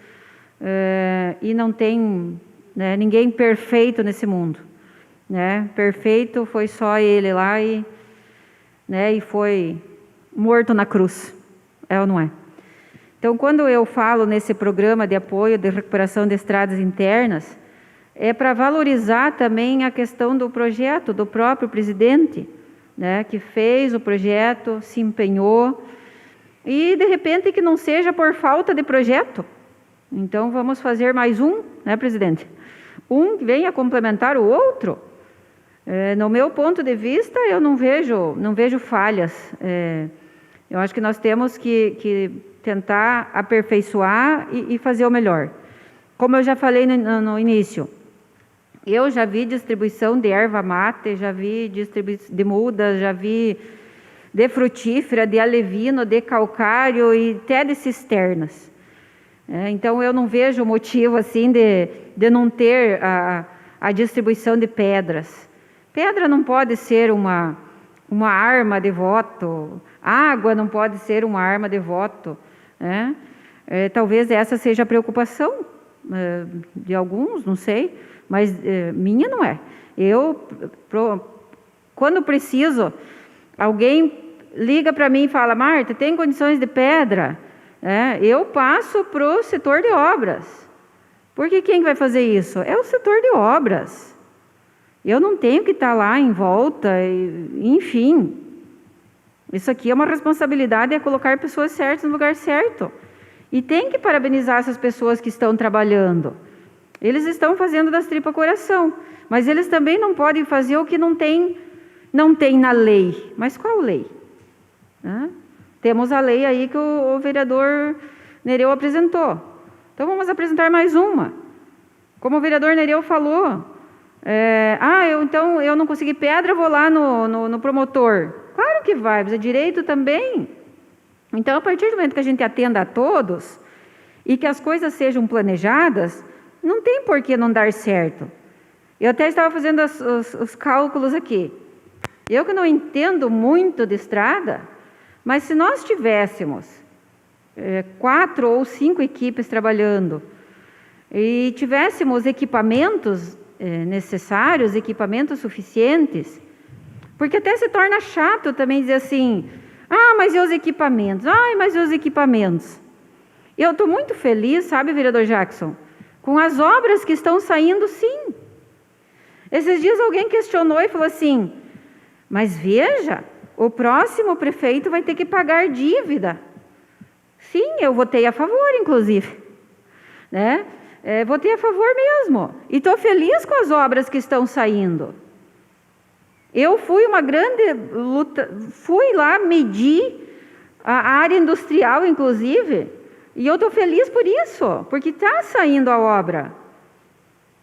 e não tem, né, ninguém perfeito nesse mundo. Né? Perfeito foi só ele lá e foi morto na cruz. É ou não é? Então, quando eu falo nesse programa de apoio de recuperação de estradas internas, é para valorizar também a questão do projeto do próprio presidente, né, que fez o projeto, se empenhou, e de repente que não seja por falta de projeto. Então, vamos fazer mais um, né, presidente? Um que venha complementar o outro. No meu ponto de vista, eu não vejo falhas. Eu acho que nós temos que tentar aperfeiçoar e fazer o melhor. Como eu já falei no início, eu já vi distribuição de erva mate, já vi distribuição de mudas, já vi de frutífera, de alevino, de calcário e até de cisternas. Então, eu não vejo motivo assim de não ter a distribuição de pedras. Pedra não pode ser uma arma de voto, água não pode ser uma arma de voto. Né? Talvez essa seja a preocupação de alguns, não sei, mas minha não é. Quando preciso, alguém liga para mim e fala: Marta, tem condições de pedra? Eu passo para o setor de obras. Porque quem vai fazer isso? É o setor de obras. Eu não tenho que estar lá em volta, enfim. Isso aqui é uma responsabilidade, é colocar pessoas certas no lugar certo. E tem que parabenizar essas pessoas que estão trabalhando. Eles estão fazendo das tripas coração, mas eles também não podem fazer o que não tem na lei. Mas qual lei? Temos a lei aí que o vereador Nereu apresentou. Então vamos apresentar mais uma. Como o vereador Nereu falou, eu não consegui pedra, vou lá no promotor. Claro que vai, mas é direito também. Então, a partir do momento que a gente atenda a todos e que as coisas sejam planejadas, não tem por que não dar certo. Eu até estava fazendo os cálculos aqui. Eu que não entendo muito de estrada, mas se nós tivéssemos 4 ou 5 equipes trabalhando e tivéssemos equipamentos necessários, equipamentos suficientes, porque até se torna chato também dizer assim: mas e os equipamentos? Mas e os equipamentos? Eu estou muito feliz, sabe, vereador Jackson, com as obras que estão saindo, sim. Esses dias alguém questionou e falou assim: mas veja, o próximo prefeito vai ter que pagar dívida. Sim, eu votei a favor, inclusive. Né? Votei a favor mesmo. E estou feliz com as obras que estão saindo. Eu fui uma grande luta, fui lá medir a área industrial, inclusive, e eu estou feliz por isso, porque está saindo a obra.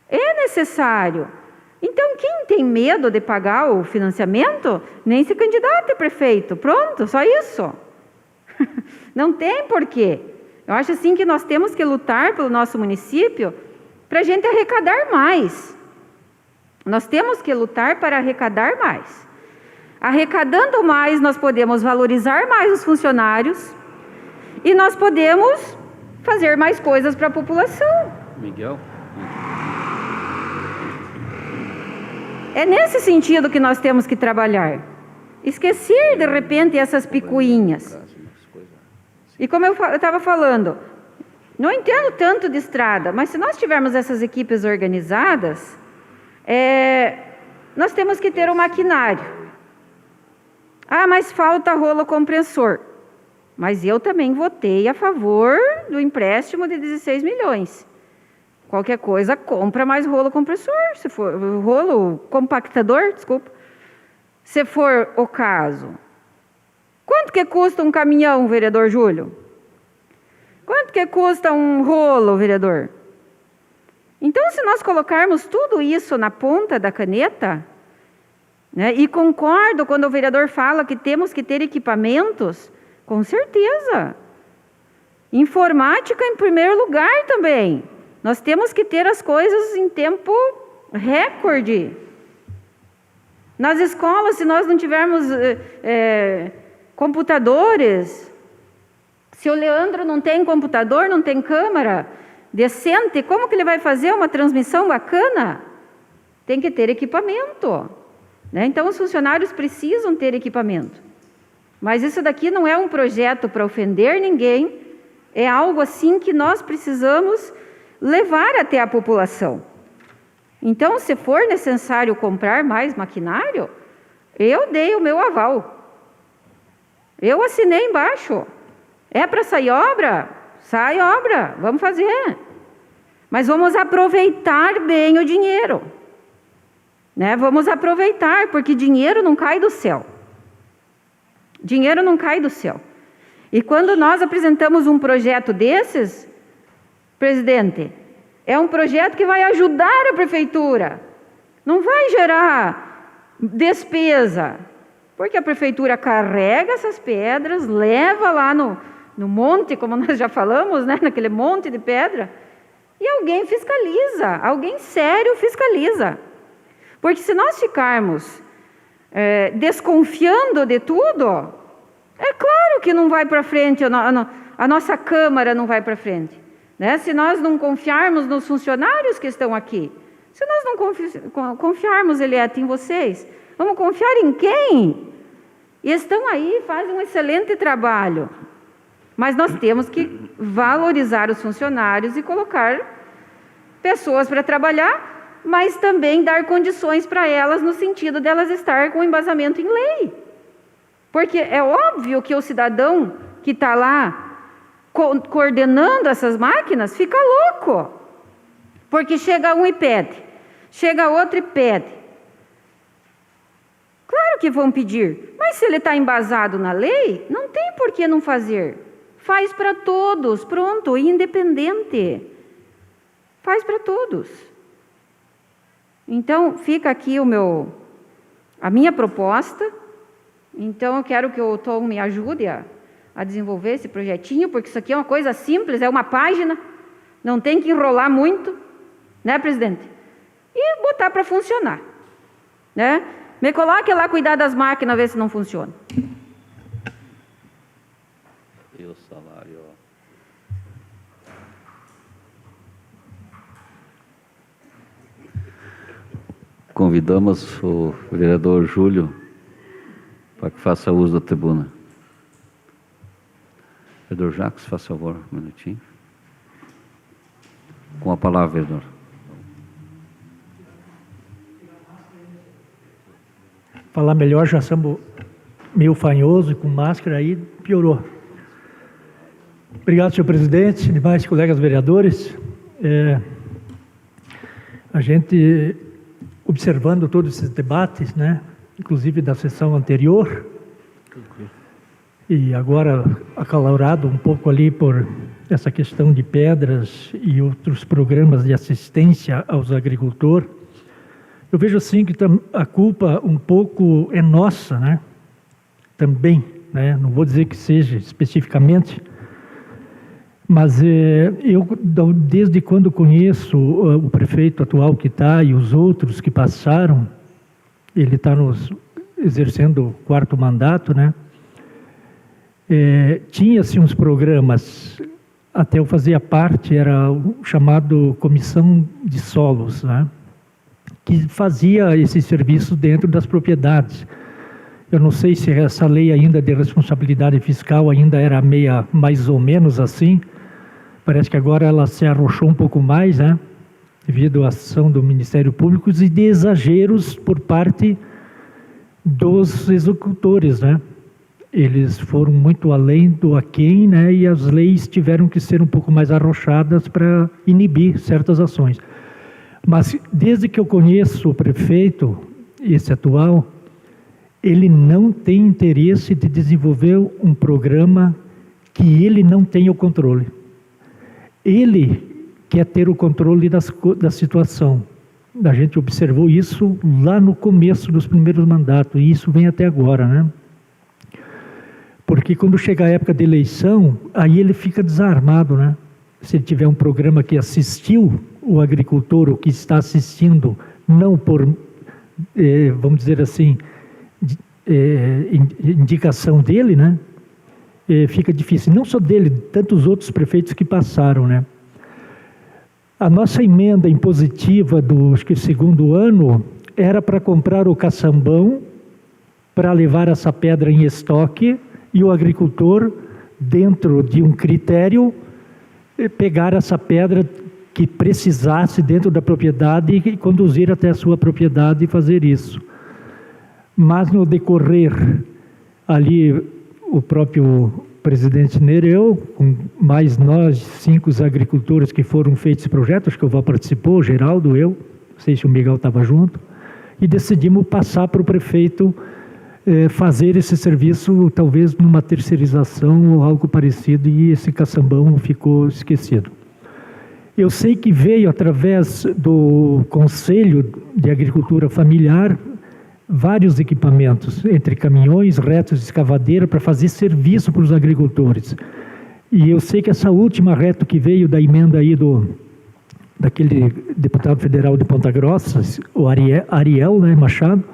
É necessário. Então, quem tem medo de pagar o financiamento, nem se candidata a prefeito. Pronto, só isso. Não tem porquê. Eu acho assim que nós temos que lutar pelo nosso município para a gente arrecadar mais. Nós temos que lutar para arrecadar mais. Arrecadando mais, nós podemos valorizar mais os funcionários e nós podemos fazer mais coisas para a população. Miguel? É nesse sentido que nós temos que trabalhar. Esquecer, de repente, essas picuinhas. E como eu estava falando, não entendo tanto de estrada, mas se nós tivermos essas equipes organizadas, Nós temos que ter um maquinário. Ah, mas falta rolo compressor. Mas eu também votei a favor do empréstimo de 16 milhões. Qualquer coisa, compra mais rolo compressor, se for rolo compactador, desculpa. Se for o caso. Quanto que custa um caminhão, vereador Júlio? Quanto que custa um rolo, vereador? Então, se nós colocarmos tudo isso na ponta da caneta, né, e concordo quando o vereador fala que temos que ter equipamentos, com certeza. Informática em primeiro lugar também. Nós temos que ter as coisas em tempo recorde. Nas escolas, se nós não tivermos computadores, se o Leandro não tem computador, não tem câmera decente, como que ele vai fazer uma transmissão bacana? Tem que ter equipamento, né? Então, os funcionários precisam ter equipamento. Mas isso daqui não é um projeto para ofender ninguém, é algo assim que nós precisamos levar até a população. Então, se for necessário comprar mais maquinário, eu dei o meu aval. Eu assinei embaixo. É para sair obra? Sai obra, vamos fazer. Mas vamos aproveitar bem o dinheiro. Né? Vamos aproveitar, porque dinheiro não cai do céu. Dinheiro não cai do céu. E quando nós apresentamos um projeto desses, presidente, é um projeto que vai ajudar a prefeitura. Não vai gerar despesa. Porque a prefeitura carrega essas pedras, leva lá no monte, como nós já falamos, né? Naquele monte de pedra, e alguém fiscaliza, alguém sério fiscaliza. Porque se nós ficarmos desconfiando de tudo, é claro que não vai para frente, a nossa Câmara não vai para frente. Né? Se nós não confiarmos nos funcionários que estão aqui, se nós não confiarmos, Eliette, em vocês, vamos confiar em quem? E estão aí, fazem um excelente trabalho. Mas nós temos que valorizar os funcionários e colocar pessoas para trabalhar, mas também dar condições para elas no sentido de elas estar com embasamento em lei. Porque é óbvio que o cidadão que está lá coordenando essas máquinas fica louco. Porque chega um e pede, chega outro e pede. Claro que vão pedir, mas se ele está embasado na lei, não tem por que não fazer. Faz para todos, pronto, independente. Faz para todos. Então, fica aqui a minha proposta. Então, eu quero que o Tom me ajude a desenvolver esse projetinho, porque isso aqui é uma coisa simples, é uma página, não tem que enrolar muito, né, presidente? E botar para funcionar, né? Me coloque lá cuidar das máquinas, ver se não funciona. E o salário? Convidamos o vereador Júlio para que faça uso da tribuna. Vereador Jacques, faça favor, um minutinho. Com a palavra, vereador. Falar melhor, já somos meio fanhoso, com máscara aí, piorou. Obrigado, senhor presidente, demais colegas vereadores. A gente, observando todos esses debates, né, inclusive da sessão anterior, e agora acalorado um pouco ali por essa questão de pedras e outros programas de assistência aos agricultores, eu vejo assim que a culpa um pouco é nossa, né? Também, né? Não vou dizer que seja especificamente, mas eu, desde quando conheço o prefeito atual que está e os outros que passaram, ele está exercendo o 4º mandato, né? Tinha-se uns programas, até eu fazia parte, era o chamado Comissão de Solos, né? Que fazia esse serviço dentro das propriedades. Eu não sei se essa lei ainda de responsabilidade fiscal ainda era mais ou menos assim. Parece que agora ela se arrochou um pouco mais, né? devido à ação do Ministério Público e de exageros por parte dos executores, né? Eles foram muito além do aquém, né? E as leis tiveram que ser um pouco mais arrochadas para inibir certas ações. Mas desde que eu conheço o prefeito, esse atual, ele não tem interesse de desenvolver um programa que ele não tenha o controle. Ele quer ter o controle da situação. A gente observou isso lá no começo dos primeiros mandatos, e isso vem até agora, né? Porque quando chega a época de eleição, aí ele fica desarmado, né? Se ele tiver um programa que assistiu o agricultor, ou que está assistindo, não por, vamos dizer assim, indicação dele, né? Fica difícil. Não só dele, tantos outros prefeitos que passaram, né? A nossa emenda impositiva do, acho que segundo ano, era para comprar o caçambão, para levar essa pedra em estoque, e o agricultor, dentro de um critério, pegar essa pedra que precisasse dentro da propriedade e conduzir até a sua propriedade e fazer isso. Mas no decorrer, ali o próprio presidente Nereu, com mais nós 5 agricultores que foram feitos esse projeto, acho que o Val participou, o Geraldo, eu, não sei se o Miguel estava junto, e decidimos passar para o prefeito fazer esse serviço, talvez numa terceirização ou algo parecido, e esse caçambão ficou esquecido. Eu sei que veio através do Conselho de Agricultura Familiar vários equipamentos, entre caminhões, retos de escavadeira, para fazer serviço para os agricultores. E eu sei que essa última reto que veio da emenda aí daquele deputado federal de Ponta Grossa, o Ariel, né, Machado,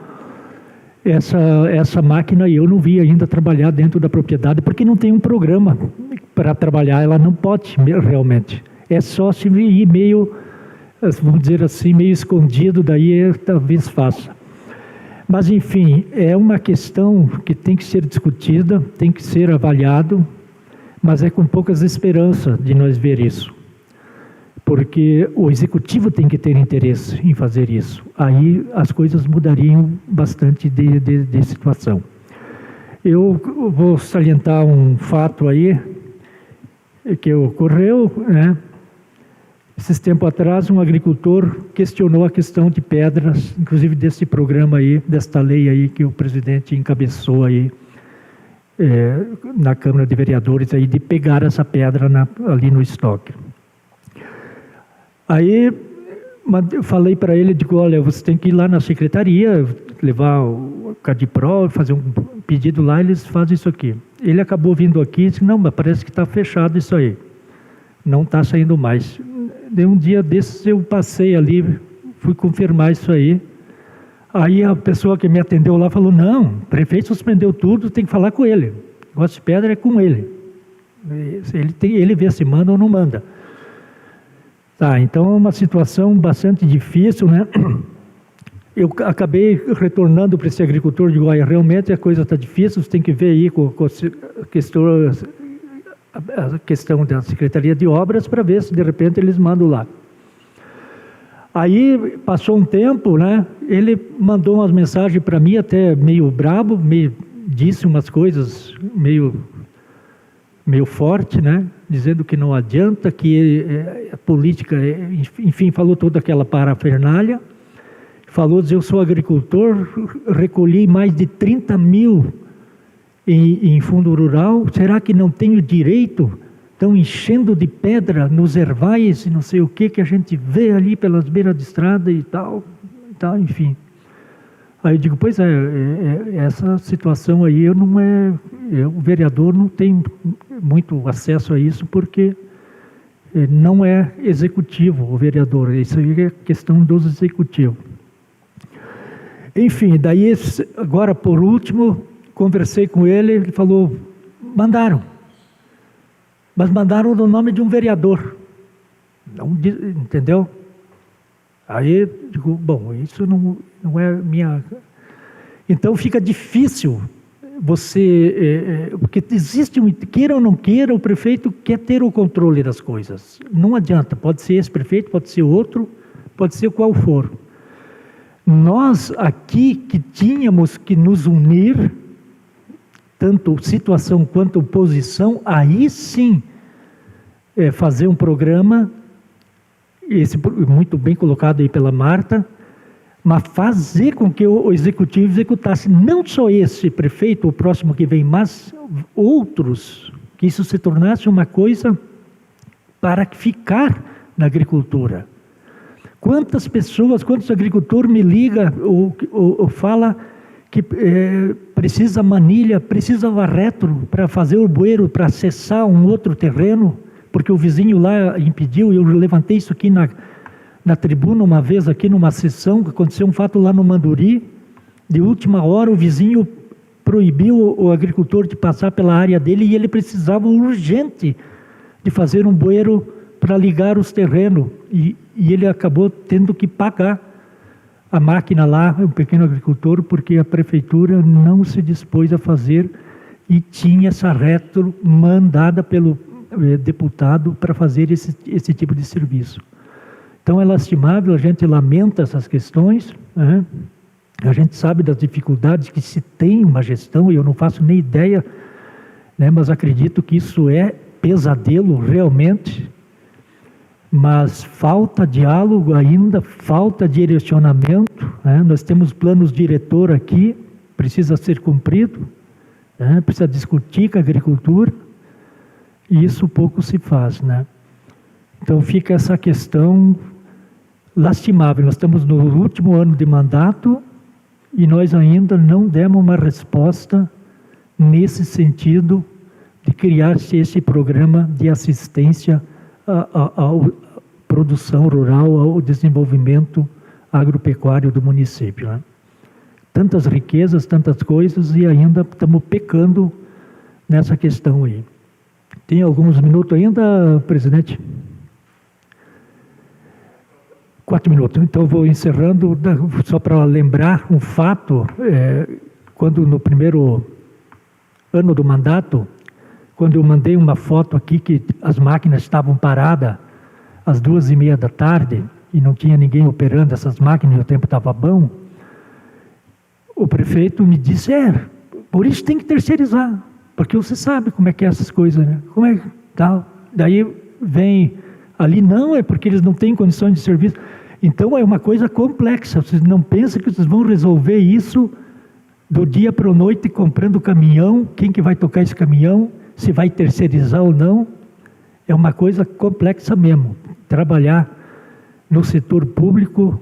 essa máquina eu não vi ainda trabalhar dentro da propriedade, porque não tem um programa para trabalhar, ela não pode realmente. É só se ir meio, vamos dizer assim, meio escondido, daí talvez faça. Mas, enfim, é uma questão que tem que ser discutida, tem que ser avaliado, mas é com poucas esperanças de nós ver isso. Porque o executivo tem que ter interesse em fazer isso. Aí as coisas mudariam bastante de situação. Eu vou salientar um fato aí que ocorreu, né? Esses tempos atrás, um agricultor questionou a questão de pedras, inclusive desse programa aí, desta lei aí que o presidente encabeçou aí na Câmara de Vereadores aí, de pegar essa pedra ali no estoque. Aí eu falei para ele, digo, olha, você tem que ir lá na secretaria, levar o Cadipro, fazer um pedido lá, eles fazem isso aqui. Ele acabou vindo aqui e disse, não, mas parece que está fechado isso aí, não está saindo mais. De um dia desses eu passei ali, fui confirmar isso aí. Aí a pessoa que me atendeu lá falou, não, o prefeito suspendeu tudo, tem que falar com ele. O negócio de pedra é com ele. Ele vê se manda ou não manda. Tá, então é uma situação bastante difícil, né? Eu acabei retornando para esse agricultor, digo, olha, realmente a coisa está difícil, você tem que ver aí com a questão da Secretaria de Obras para ver se de repente eles mandam lá. Aí passou um tempo, né? Ele mandou umas mensagens para mim até meio brabo, disse umas coisas meio forte, né? Dizendo que não adianta, que a política, enfim, falou toda aquela parafernália. Falou, eu sou agricultor, recolhi mais de 30 mil em fundo rural, será que não tenho direito? Estão enchendo de pedra nos ervais e não sei o que a gente vê ali pelas beiras de estrada e tal, enfim. Aí eu digo, pois essa situação aí o vereador não tem muito acesso a isso, porque não é executivo o vereador, isso aí é questão dos executivos. Enfim, daí agora por último, conversei com ele, ele falou, mandaram, mas mandaram no nome de um vereador, não, entendeu? Aí digo, bom, isso não é minha... Então fica difícil você... porque existe queira ou não queira, o prefeito quer ter o controle das coisas. Não adianta, pode ser esse prefeito, pode ser outro, pode ser qual for. Nós aqui que tínhamos que nos unir, tanto situação quanto oposição, aí sim fazer um programa, muito bem colocado aí pela Marta, mas fazer com que o executivo executasse não só esse prefeito, o próximo que vem, mas outros, que isso se tornasse uma coisa para ficar na agricultura. Quantas pessoas, quantos agricultores me ligam ou fala que precisa manilha, precisa varretro para fazer o bueiro, para acessar um outro terreno, porque o vizinho lá impediu. Eu levantei isso aqui na tribuna uma vez, aqui numa sessão, que aconteceu um fato lá no Manduri. De última hora, o vizinho proibiu o agricultor de passar pela área dele e ele precisava urgente de fazer um bueiro para ligar os terrenos. E ele acabou tendo que pagar a máquina lá, um pequeno agricultor, porque a prefeitura não se dispôs a fazer e tinha essa retro mandada pelo deputado para fazer esse tipo de serviço. Então é lastimável, a gente lamenta essas questões, né? A gente sabe das dificuldades que se tem uma gestão, e eu não faço nem ideia, né? Mas acredito que isso é pesadelo realmente, mas falta diálogo ainda, falta direcionamento, né? Nós temos planos diretor aqui, precisa ser cumprido, né? Precisa discutir com a agricultura, e isso pouco se faz, né? Então fica essa questão lastimável. Nós estamos no último ano de mandato e nós ainda não demos uma resposta nesse sentido de criar esse programa de assistência à produção rural, ao desenvolvimento agropecuário do município, né? Tantas riquezas, tantas coisas, e ainda estamos pecando nessa questão aí. Tem alguns minutos ainda, presidente? 4 minutos. Então, vou encerrando, só para lembrar um fato, quando no primeiro ano do mandato, quando eu mandei uma foto aqui que as máquinas estavam paradas às 2h30 da tarde e não tinha ninguém operando essas máquinas e o tempo estava bom, o prefeito me disse, por isso tem que terceirizar, porque você sabe como é que é essas coisas, né? Como é que tal? Daí vem ali, não, é porque eles não têm condições de serviço. Então é uma coisa complexa, vocês não pensam que vocês vão resolver isso do dia para a noite comprando caminhão, quem que vai tocar esse caminhão, se vai terceirizar ou não, é uma coisa complexa mesmo. Trabalhar no setor público,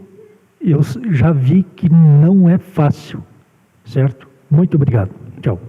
eu já vi que não é fácil, certo? Muito obrigado. Tchau.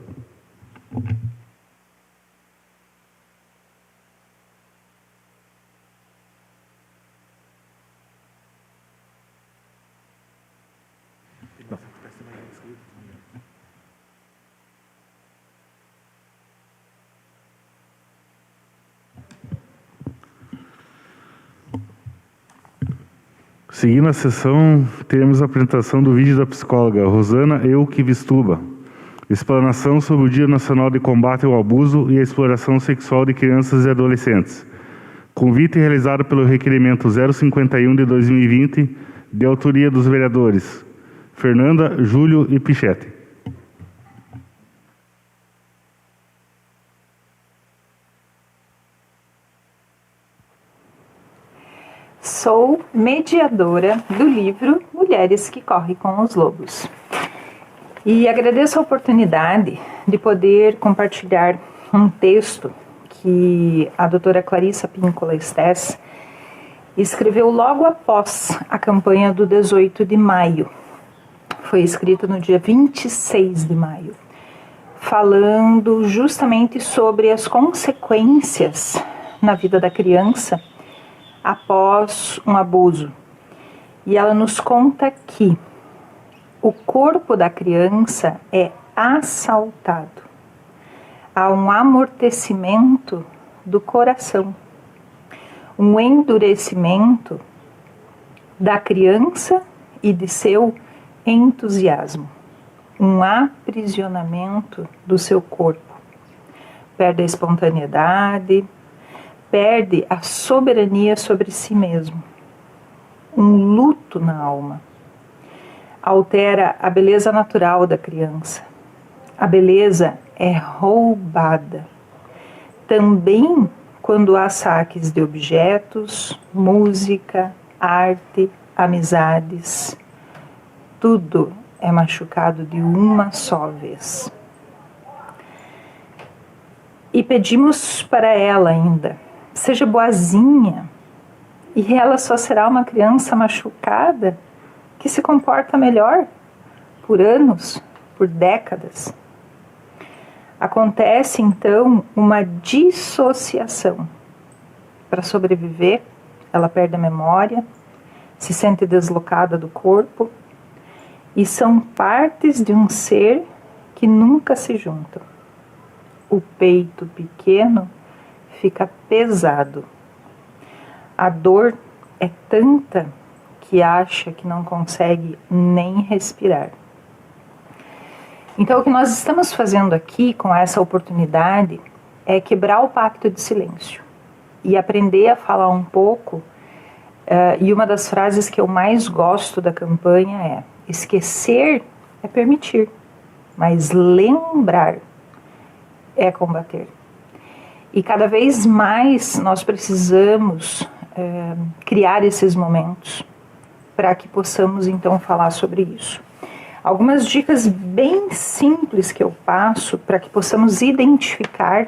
Seguindo a sessão, teremos a apresentação do vídeo da psicóloga Rosana Euquivistuba. Explanação sobre o Dia Nacional de Combate ao Abuso e à Exploração Sexual de Crianças e Adolescentes. Convite realizado pelo requerimento 051 de 2020, de autoria dos vereadores Fernanda, Júlio e Pichetti. Sou mediadora do livro Mulheres que Correm com os Lobos. E agradeço a oportunidade de poder compartilhar um texto que a doutora Clarissa Píncola Estés escreveu logo após a campanha do 18 de maio. Foi escrito no dia 26 de maio, falando justamente sobre as consequências na vida da criança após um abuso. E ela nos conta que o corpo da criança é assaltado. Há um amortecimento do coração, um endurecimento da criança e de seu entusiasmo, um aprisionamento do seu corpo. Perde a espontaneidade, perde a soberania sobre si mesmo. um luto na alma. Altera a beleza natural da criança. A beleza é roubada. Também quando há saques de objetos, música, arte, amizades, tudo é machucado de uma só vez. E pedimos para ela ainda, seja boazinha, e ela só será uma criança machucada que se comporta melhor por anos, por décadas. Acontece então uma dissociação. Para sobreviver, ela perde a memória, se sente deslocada do corpo, e são partes de um ser que nunca se juntam. O peito pequeno fica pesado. A dor é tanta que acha que não consegue nem respirar. Então, o que nós estamos fazendo aqui com essa oportunidade é quebrar o pacto de silêncio e aprender a falar um pouco. E uma das frases que eu mais gosto da campanha é: esquecer é permitir, mas lembrar é combater. E cada vez mais nós precisamos criar esses momentos para que possamos então falar sobre isso. Algumas dicas bem simples que eu passo para que possamos identificar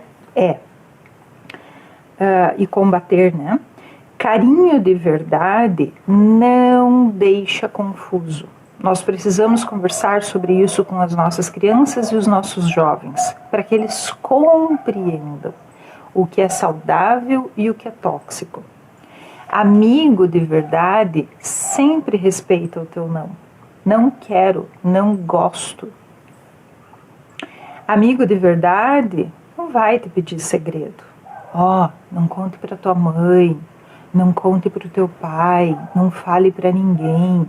e combater, né? Carinho de verdade não deixa confuso. Nós precisamos conversar sobre isso com as nossas crianças e os nossos jovens, para que eles compreendam o que é saudável e o que é tóxico. Amigo de verdade sempre respeita o teu não. Não quero, não gosto. Amigo de verdade não vai te pedir segredo. Não conte para tua mãe, não conte para o teu pai, não fale para ninguém.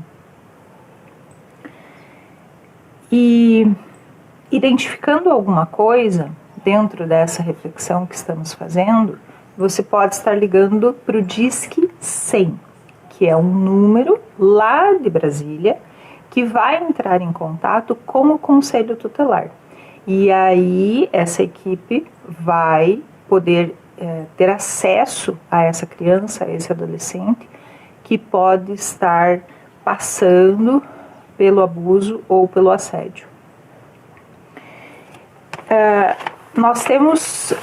E identificando alguma coisa dentro dessa reflexão que estamos fazendo, você pode estar ligando para o Disque 100, que é um número lá de Brasília, que vai entrar em contato com o Conselho Tutelar. E aí essa equipe vai poder ter acesso a essa criança, a esse adolescente, que pode estar passando pelo abuso ou pelo assédio. Nós temos,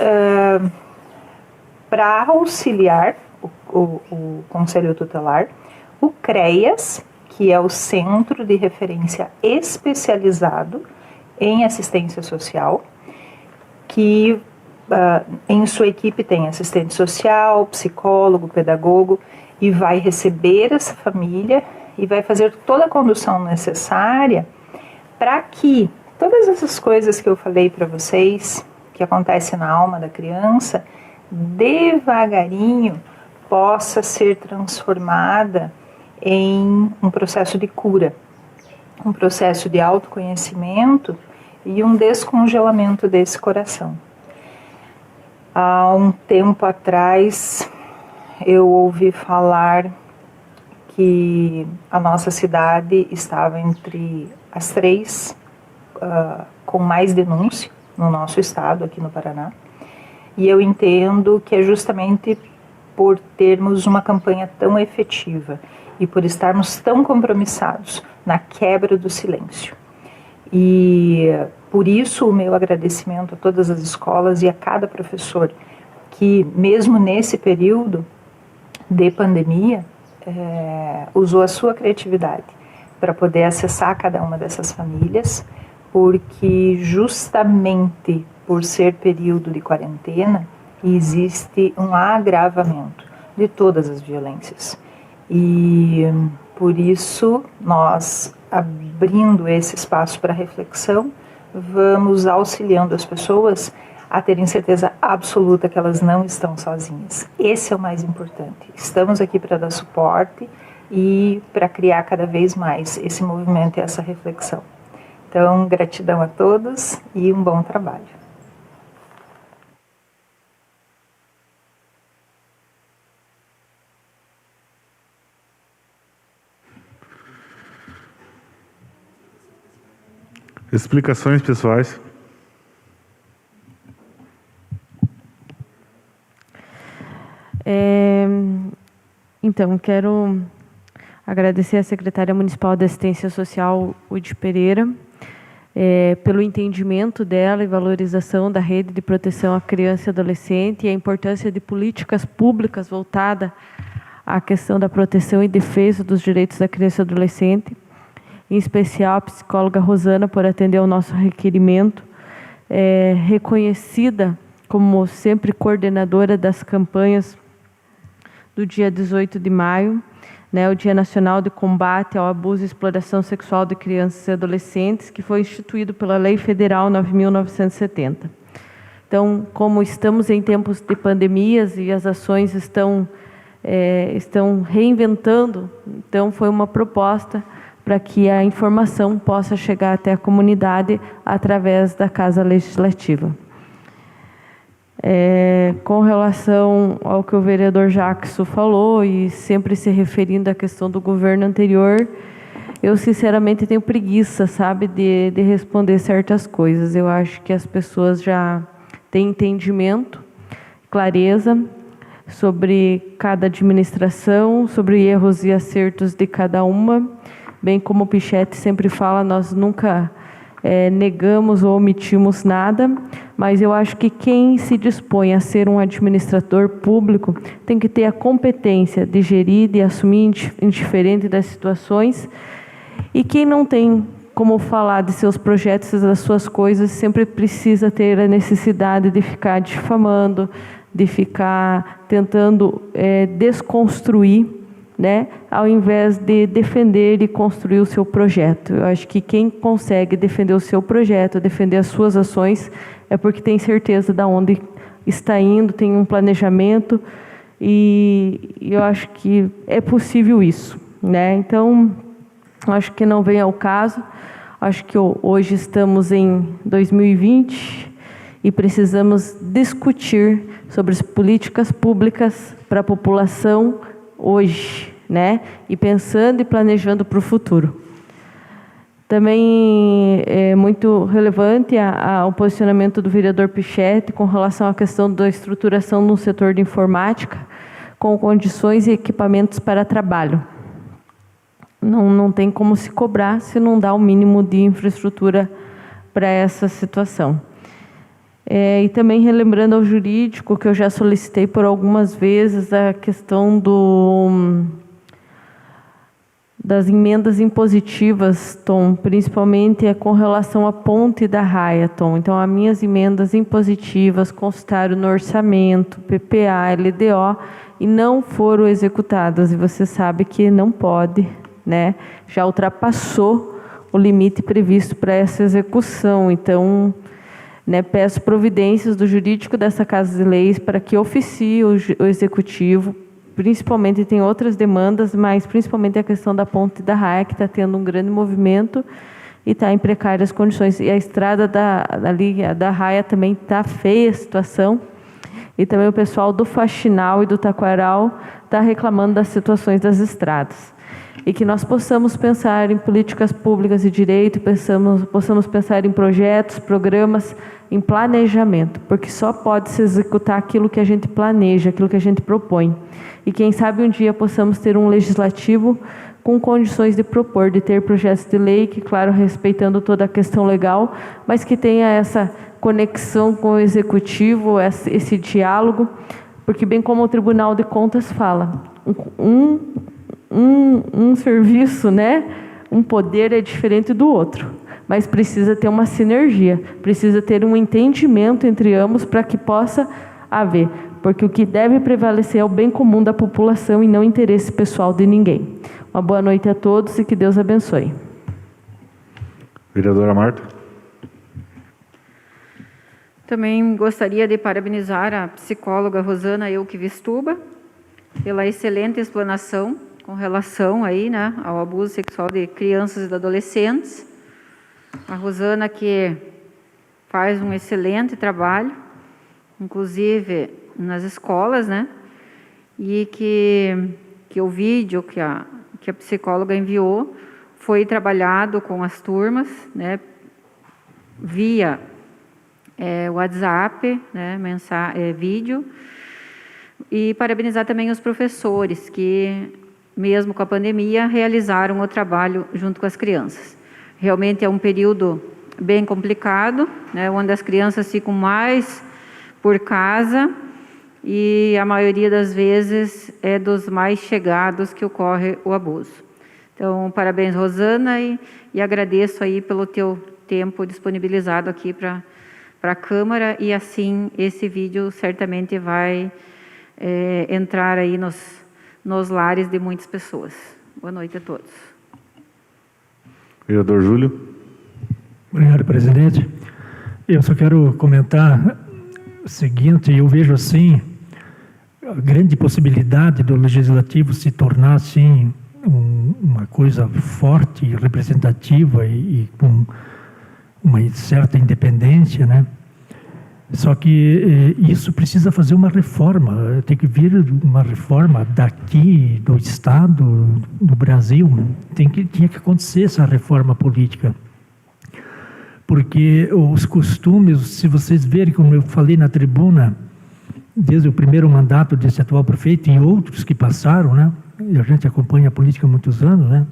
para auxiliar o Conselho Tutelar, o CREAS, que é o Centro de Referência Especializado em Assistência Social, que em sua equipe tem assistente social, psicólogo, pedagogo, e vai receber essa família e vai fazer toda a condução necessária para que todas essas coisas que eu falei para vocês, que acontecem na alma da criança, devagarinho possa ser transformada em um processo de cura, um processo de autoconhecimento e um descongelamento desse coração. Há um tempo atrás, eu ouvi falar que a nossa cidade estava entre as 3 com mais denúncia no nosso estado, aqui no Paraná. E eu entendo que é justamente por termos uma campanha tão efetiva e por estarmos tão compromissados na quebra do silêncio. E por isso o meu agradecimento a todas as escolas e a cada professor que, mesmo nesse período de pandemia, usou a sua criatividade para poder acessar cada uma dessas famílias, porque justamente por ser período de quarentena, existe um agravamento de todas as violências. E por isso, nós, abrindo esse espaço para reflexão, vamos auxiliando as pessoas a terem certeza absoluta que elas não estão sozinhas. Esse é o mais importante. Estamos aqui para dar suporte e para criar cada vez mais esse movimento e essa reflexão. Então, gratidão a todos e um bom trabalho. Explicações pessoais. Então, quero agradecer à Secretária Municipal de Assistência Social, Uide Pereira, pelo entendimento dela e valorização da rede de proteção à criança e adolescente e a importância de políticas públicas voltada à questão da proteção e defesa dos direitos da criança e adolescente, em especial a psicóloga Rosana por atender ao nosso requerimento, reconhecida como sempre coordenadora das campanhas do dia 18 de maio, o Dia Nacional de Combate ao Abuso e Exploração Sexual de Crianças e Adolescentes, que foi instituído pela Lei Federal 9.970. Então, como estamos em tempos de pandemias e as ações estão reinventando, então foi uma proposta para que a informação possa chegar até a comunidade através da Casa Legislativa. Com relação ao que o vereador Jackson falou, e sempre se referindo à questão do governo anterior, eu sinceramente tenho preguiça, sabe, de responder certas coisas. Eu acho que as pessoas já têm entendimento, clareza sobre cada administração, sobre erros e acertos de cada uma. Bem como o Pichetti sempre fala, nós nunca negamos ou omitimos nada, mas eu acho que quem se dispõe a ser um administrador público tem que ter a competência de gerir, de assumir indiferente das situações, e quem não tem como falar de seus projetos e das suas coisas sempre precisa ter a necessidade de ficar difamando, de ficar tentando desconstruir, ao invés de defender e construir o seu projeto. Eu acho que quem consegue defender o seu projeto, defender as suas ações, é porque tem certeza de onde está indo, tem um planejamento, e eu acho que é possível isso. Então, acho que não vem ao caso. Acho que hoje estamos em 2020 e precisamos discutir sobre as políticas públicas para a população hoje, e pensando e planejando para o futuro. Também é muito relevante o posicionamento do vereador Pichetti com relação à questão da estruturação no setor de informática, com condições e equipamentos para trabalho. Não tem como se cobrar se não dá o mínimo de infraestrutura para essa situação. E também relembrando ao jurídico, que eu já solicitei por algumas vezes, a questão das emendas impositivas, Tom, principalmente com relação à ponte da raia, Tom. Então, as minhas emendas impositivas constaram no orçamento, PPA, LDO, e não foram executadas. E você sabe que não pode, já ultrapassou o limite previsto para essa execução. Então, peço providências do jurídico dessa Casa de Leis para que oficie o executivo. Principalmente tem outras demandas, mas principalmente a questão da ponte da raia, que está tendo um grande movimento e está em precárias condições. E a estrada da raia também está feia a situação. E também o pessoal do Faxinal e do Taquaral está reclamando das situações das estradas. E que nós possamos pensar em políticas públicas de direito, possamos pensar em projetos, programas, em planejamento, porque só pode se executar aquilo que a gente planeja, aquilo que a gente propõe. E quem sabe um dia possamos ter um legislativo com condições de propor, de ter projetos de lei, que, claro, respeitando toda a questão legal, mas que tenha essa conexão com o executivo, esse diálogo, porque bem como o Tribunal de Contas fala, um serviço, um poder é diferente do outro, mas precisa ter uma sinergia, precisa ter um entendimento entre ambos para que possa haver, porque o que deve prevalecer é o bem comum da população e não o interesse pessoal de ninguém. Uma boa noite a todos e que Deus abençoe. Vereadora Marta. Também gostaria de parabenizar a psicóloga Rosana Euquivistuba pela excelente explanação com relação ao abuso sexual de crianças e adolescentes. A Rosana que faz um excelente trabalho, inclusive nas escolas, e que o vídeo que a psicóloga enviou foi trabalhado com as turmas, via WhatsApp, né, vídeo, e parabenizar também os professores que, mesmo com a pandemia, realizaram o trabalho junto com as crianças. Realmente é um período bem complicado, né, onde as crianças ficam mais por casa e a maioria das vezes é dos mais chegados que ocorre o abuso. Então, parabéns, Rosana, e agradeço aí pelo teu tempo disponibilizado aqui para a Câmara, e assim esse vídeo certamente vai entrar aí nos lares de muitas pessoas. Boa noite a todos. Vereador Júlio. Obrigado, presidente. Eu só quero comentar o seguinte: eu vejo assim a grande possibilidade do Legislativo se tornar assim uma coisa forte, representativa e com uma certa independência, né? Só que isso precisa fazer uma reforma, tem que vir uma reforma daqui, do Estado, do Brasil, tinha que acontecer essa reforma política. Porque os costumes, se vocês verem, como eu falei na tribuna, desde o primeiro mandato desse atual prefeito e outros que passaram, né? E a gente acompanha a política há muitos anos, né?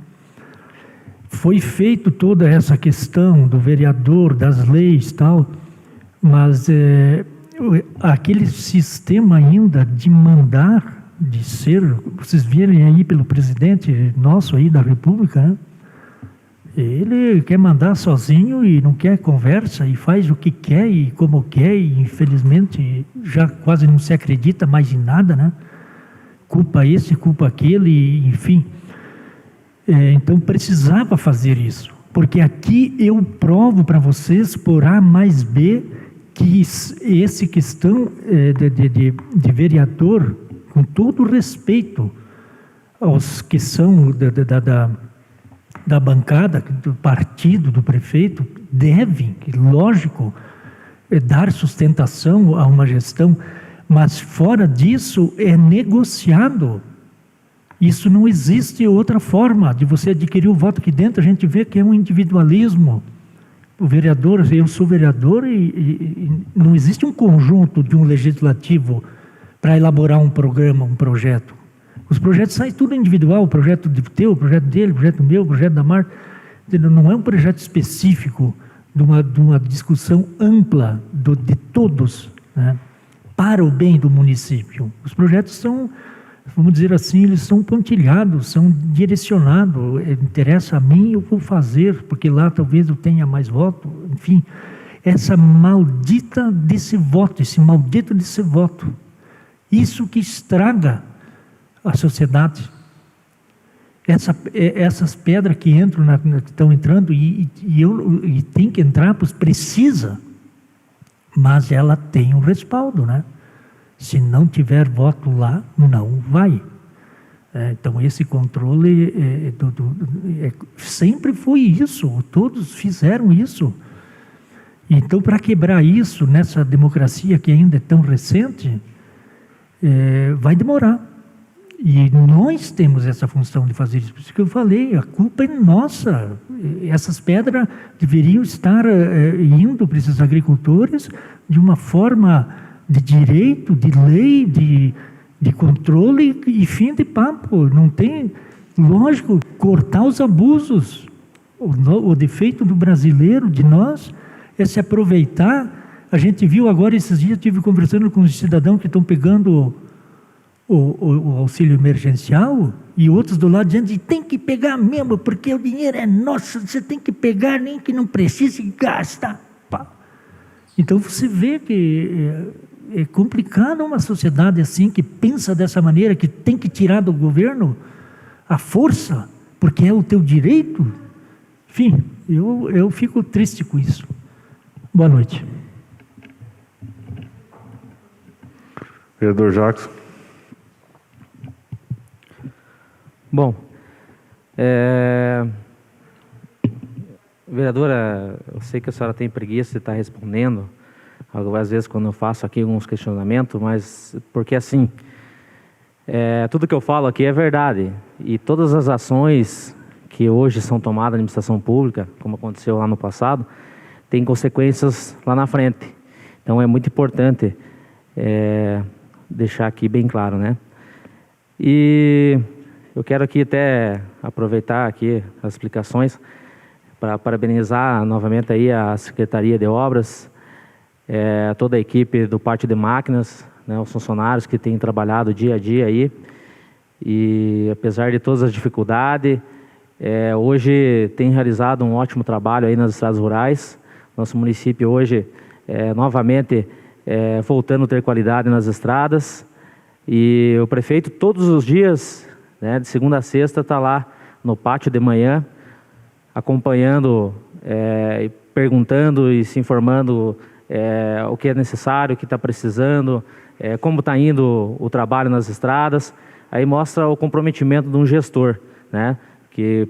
Foi feito toda essa questão do vereador, das leis e tal, mas aquele sistema ainda de mandar, de ser, vocês verem aí pelo presidente nosso aí da República, né? Ele quer mandar sozinho e não quer conversa e faz o que quer e como quer, e infelizmente já quase não se acredita mais em nada, né? Culpa esse, culpa aquele, enfim. Então precisava fazer isso, porque aqui eu provo para vocês por A mais B que esse questão de vereador, com todo respeito aos que são da bancada, do partido, do prefeito, devem, lógico, dar sustentação a uma gestão, mas fora disso é negociado. Isso não existe outra forma de você adquirir o voto aqui dentro. A gente vê que é um individualismo. O vereador, eu sou vereador e não existe um conjunto de um legislativo para elaborar um programa, um projeto. Os projetos saem tudo individual, o projeto teu, o projeto dele, o projeto meu, o projeto da Marta. Não é um projeto específico de uma discussão ampla de todos, né, para o bem do município. Os projetos são, vamos dizer assim, eles são pontilhados, são direcionados. Interessa a mim, eu vou fazer, porque lá talvez eu tenha mais voto. Enfim, essa maldita desse voto, esse maldito desse voto, isso que estraga a sociedade. Essas pedras que entram, que estão entrando, e tem que entrar, pois precisa, mas ela tem um respaldo, né? Se não tiver voto lá, não vai. Então esse controle sempre foi isso, todos fizeram isso. Então, para quebrar isso nessa democracia que ainda é tão recente, vai demorar. E nós temos essa função de fazer isso. Por isso que eu falei, a culpa é nossa. Essas pedras deveriam estar indo para esses agricultores de uma forma de direito, de lei, de controle e fim de papo. Não tem, lógico, cortar os abusos. O defeito do brasileiro, de nós, é se aproveitar. A gente viu agora, esses dias, estive conversando com os cidadãos que estão pegando o auxílio emergencial, e outros do lado dizendo, tem que pegar mesmo, porque o dinheiro é nosso, você tem que pegar, nem que não precise, gasta. Pá. Então você vê que é complicado uma sociedade assim, que pensa dessa maneira, que tem que tirar do governo a força, porque é o teu direito. Enfim, eu fico triste com isso. Boa noite. Vereador Jackson. Bom, vereadora, eu sei que a senhora tem preguiça de estar respondendo, às vezes quando eu faço aqui alguns questionamentos, mas porque assim, tudo que eu falo aqui é verdade, e todas as ações que hoje são tomadas na administração pública, como aconteceu lá no passado, tem consequências lá na frente. Então é muito importante deixar aqui bem claro, né? E eu quero aqui até aproveitar aqui as explicações para parabenizar novamente aí a Secretaria de Obras, toda a equipe do Pátio de Máquinas, né, os funcionários que têm trabalhado dia a dia aí. E apesar de todas as dificuldades, hoje tem realizado um ótimo trabalho aí nas estradas rurais. Nosso município hoje, novamente, voltando a ter qualidade nas estradas. E o prefeito todos os dias, né, de segunda a sexta, está lá no pátio de manhã, acompanhando, perguntando e se informando o que é necessário, o que está precisando, como está indo o trabalho nas estradas. Aí mostra o comprometimento de um gestor, né? Que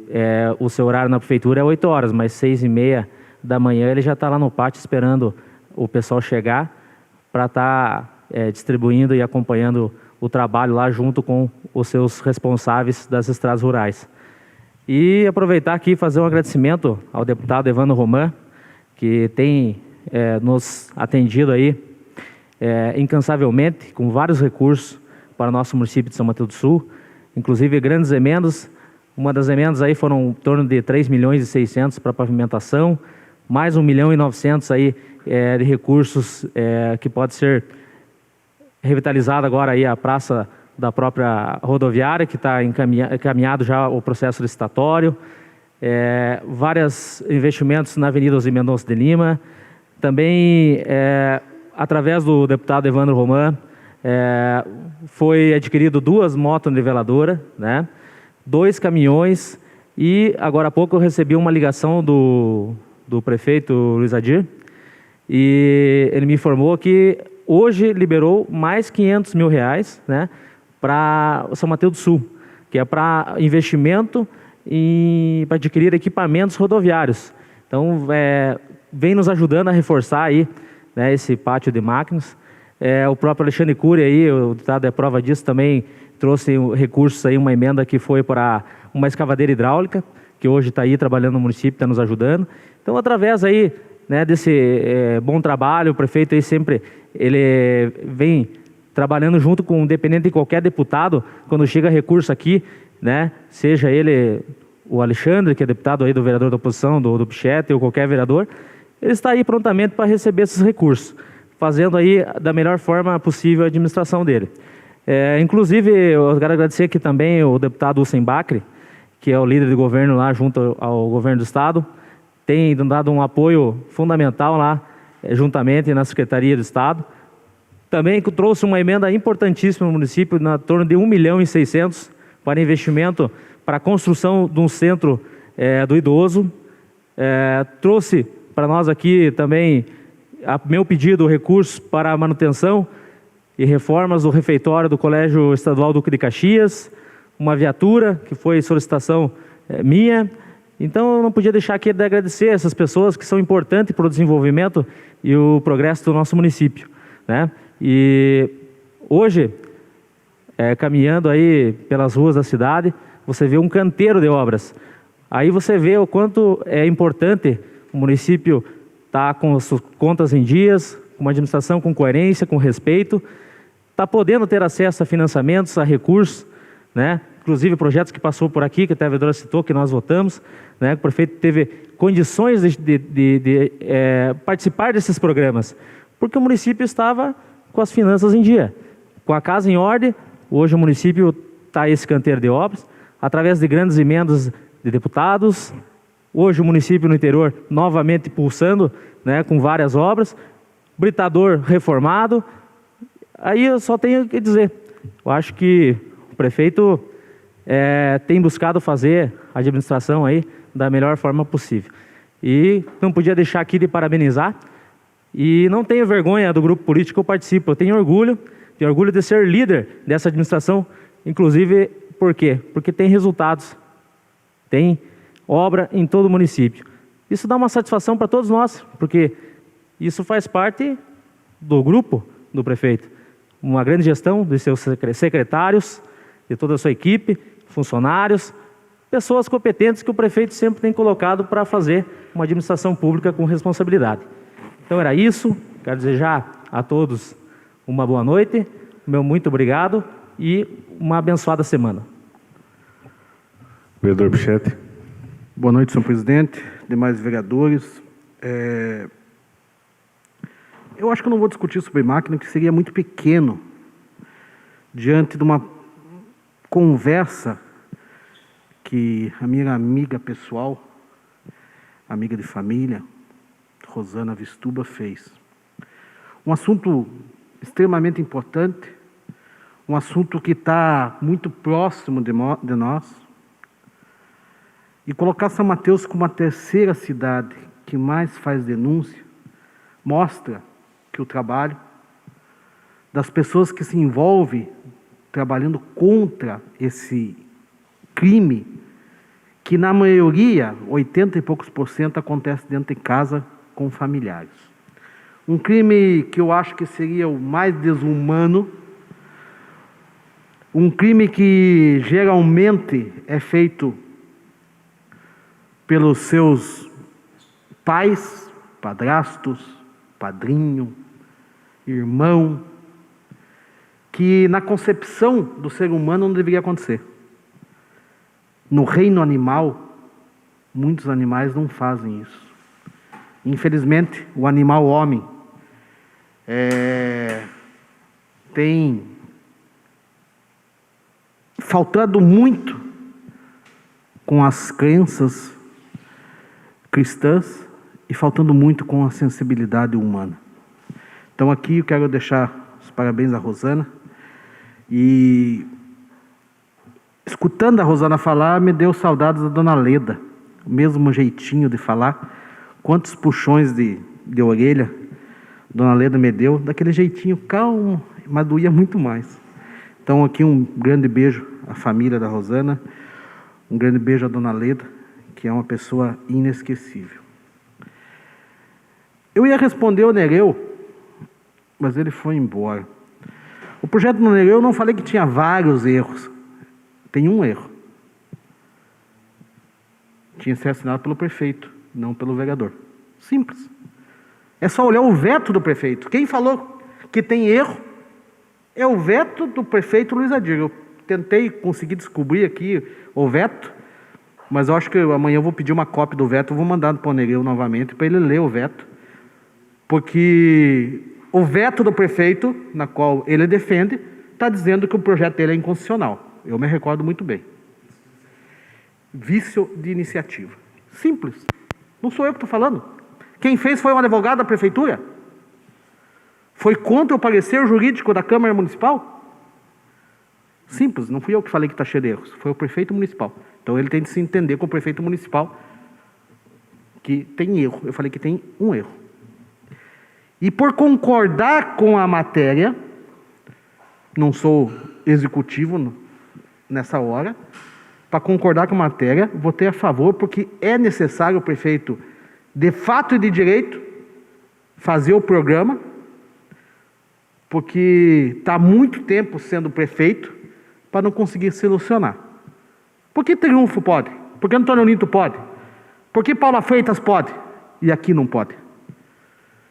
o seu horário na prefeitura é 8 horas, mas 6h30 da manhã ele já está lá no pátio esperando o pessoal chegar para estar distribuindo e acompanhando o trabalho lá junto com os seus responsáveis das estradas rurais. E aproveitar aqui e fazer um agradecimento ao deputado Evandro Roman, que tem nos atendido aí incansavelmente, com vários recursos para o nosso município de São Mateus do Sul, inclusive grandes emendas. Uma das emendas aí foram em torno de 3.600.000 para pavimentação, mais 1.900.000 aí de recursos que pode ser revitalizada agora aí a praça da própria rodoviária, que está encaminhado já o processo licitatório, vários investimentos na Avenida José Mendonça de Lima, também através do deputado Evandro Roman, foi adquirido 2 motoniveladoras, né, 2 caminhões, e agora há pouco eu recebi uma ligação do prefeito Luiz Adir, e ele me informou que hoje liberou mais R$500 mil, né, para São Mateus do Sul, que é para investimento para adquirir equipamentos rodoviários. Então, vem nos ajudando a reforçar aí, né, esse pátio de máquinas. O próprio Alexandre Cury, aí, o deputado é prova disso, também trouxe recursos, aí, uma emenda que foi para uma escavadeira hidráulica, que hoje está aí trabalhando no município, está nos ajudando. Então, através aí, né, desse bom trabalho, o prefeito aí sempre ele vem trabalhando junto com, independente de qualquer deputado, quando chega recurso aqui, né, seja ele o Alexandre, que é deputado aí do vereador da oposição, do Pichete, ou qualquer vereador, ele está aí prontamente para receber esses recursos, fazendo aí da melhor forma possível a administração dele. Inclusive, eu quero agradecer aqui também o deputado Hussein Bacri, que é o líder de governo lá junto ao governo do estado, tem dado um apoio fundamental lá, juntamente na Secretaria do Estado. Também trouxe uma emenda importantíssima no município, na torno de 1.600.000 para investimento para a construção de um centro do idoso. Trouxe para nós aqui também, a meu pedido, recursos para a manutenção e reformas do refeitório do Colégio Estadual Duque de Caxias, uma viatura, que foi solicitação minha. Então, eu não podia deixar aqui de agradecer essas pessoas que são importantes para o desenvolvimento e o progresso do nosso município, né? E hoje, caminhando aí pelas ruas da cidade, você vê um canteiro de obras. Aí você vê o quanto é importante o município estar com as suas contas em dias, com uma administração com coerência, com respeito, está podendo ter acesso a financiamentos, a recursos, né? Inclusive projetos que passou por aqui, que até a vereadora citou, que nós votamos, né? O prefeito teve condições de participar desses programas, porque o município estava com as finanças em dia, com a casa em ordem. Hoje o município está esse canteiro de obras, através de grandes emendas de deputados. Hoje o município no interior novamente pulsando, né, com várias obras, britador reformado. Aí eu só tenho que dizer, eu acho que o prefeito tem buscado fazer a administração aí da melhor forma possível. E não podia deixar aqui de parabenizar, e não tenho vergonha do grupo político que eu participo, eu tenho orgulho de ser líder dessa administração, inclusive, por quê? Porque tem resultados, tem obra em todo o município. Isso dá uma satisfação para todos nós, porque isso faz parte do grupo do prefeito. Uma grande gestão dos seus secretários, de toda a sua equipe, funcionários, pessoas competentes que o prefeito sempre tem colocado para fazer uma administração pública com responsabilidade. Então era isso, quero desejar a todos uma boa noite, meu muito obrigado e uma abençoada semana. Vereador Pichetti. Boa noite, senhor presidente, demais vereadores. Eu acho que eu não vou discutir sobre máquina, que seria muito pequeno diante de uma conversa que a minha amiga pessoal, amiga de família, Rosana Vistuba, fez. Um assunto extremamente importante, um assunto que está muito próximo de nós. E colocar São Mateus como a terceira cidade que mais faz denúncia, mostra que o trabalho das pessoas que se envolvem trabalhando contra esse crime, que na maioria, 80 e poucos %, acontece dentro de casa com familiares. Um crime que eu acho que seria o mais desumano, um crime que geralmente é feito pelos seus pais, padrastos, padrinho, irmão, que na concepção do ser humano não deveria acontecer. No reino animal, muitos animais não fazem isso. Infelizmente, o animal homem tem faltado muito com as crenças cristãs e faltando muito com a sensibilidade humana. Então aqui eu quero deixar os parabéns à Rosana e escutando a Rosana falar me deu saudades da Dona Leda, o mesmo jeitinho de falar, quantos puxões de orelha Dona Leda me deu, daquele jeitinho calmo, mas doía muito mais. Então aqui um grande beijo à família da Rosana, um grande beijo à Dona Leda, que é uma pessoa inesquecível. Eu ia responder o Nereu, mas ele foi embora. O projeto do Nereu, eu não falei que tinha vários erros. Tem um erro. Tinha que ser assinado pelo prefeito, não pelo vereador. Simples. É só olhar o veto do prefeito. Quem falou que tem erro é o veto do prefeito Luiz Adir. Eu tentei conseguir descobrir aqui o veto, mas eu acho que amanhã eu vou pedir uma cópia do veto, eu vou mandar para o Nereu novamente, para ele ler o veto, porque o veto do prefeito, na qual ele defende, está dizendo que o projeto dele é inconstitucional. Eu me recordo muito bem. Vício de iniciativa. Simples. Não sou eu que estou falando. Quem fez foi um advogado da prefeitura. Foi contra o parecer jurídico da Câmara Municipal. Simples, não fui eu que falei que está cheio de erros. Foi o prefeito municipal. Então ele tem de se entender com o prefeito municipal que tem erro. Eu falei que tem um erro. E por concordar com a matéria, não sou executivo nessa hora, para concordar com a matéria, votei a favor, porque é necessário o prefeito, de fato e de direito, fazer o programa, porque está há muito tempo sendo prefeito, para não conseguir solucionar. Por que Triunfo pode? Por que Antônio Nito pode? Por que Paula Freitas pode? E aqui não pode?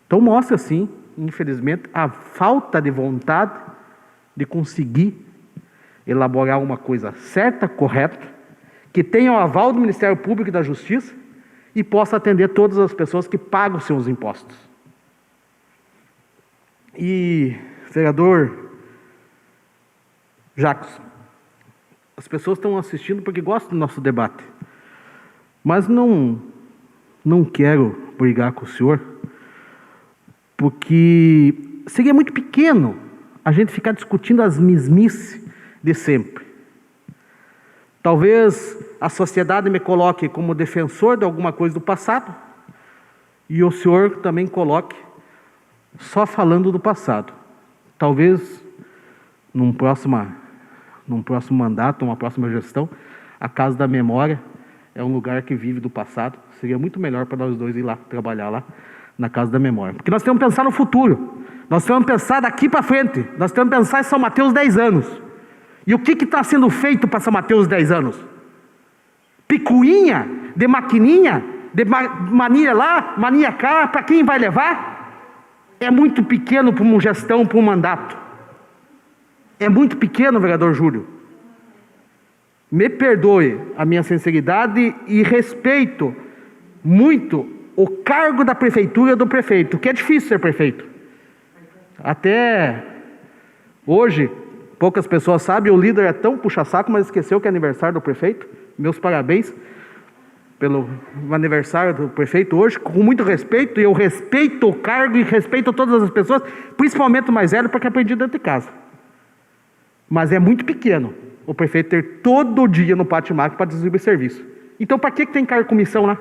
Então mostra, sim, infelizmente, a falta de vontade de conseguir elaborar uma coisa certa, correta, que tenha o aval do Ministério Público e da Justiça e possa atender todas as pessoas que pagam seus impostos. E, vereador Jacques, as pessoas estão assistindo porque gostam do nosso debate, mas não quero brigar com o senhor, porque seria muito pequeno a gente ficar discutindo as mesmices de sempre. Talvez a sociedade me coloque como defensor de alguma coisa do passado e o senhor também coloque só falando do passado. Talvez num próximo mandato, uma próxima gestão, a Casa da Memória é um lugar que vive do passado. Seria muito melhor para nós dois ir lá, trabalhar lá na Casa da Memória. Porque nós temos que pensar no futuro. Nós temos que pensar daqui para frente. Nós temos que pensar em São Mateus 10 anos. E o que está sendo feito para São Mateus 10 anos? picuinha, de maquininha, de mania lá, mania cá, para quem vai levar? É muito pequeno para uma gestão, para um mandato. É muito pequeno, vereador Júlio. Me perdoe a minha sinceridade e respeito muito o cargo da prefeitura do prefeito, que é difícil ser prefeito. Até hoje, poucas pessoas sabem, o líder é tão puxa-saco, mas esqueceu que é aniversário do prefeito. Meus parabéns pelo aniversário do prefeito hoje, com muito respeito, e eu respeito o cargo e respeito todas as pessoas, principalmente o mais velho, porque aprendi dentro de casa. Mas é muito pequeno o prefeito ter todo dia no pátio máquina para distribuir serviço. Então, para que tem cargo de comissão lá?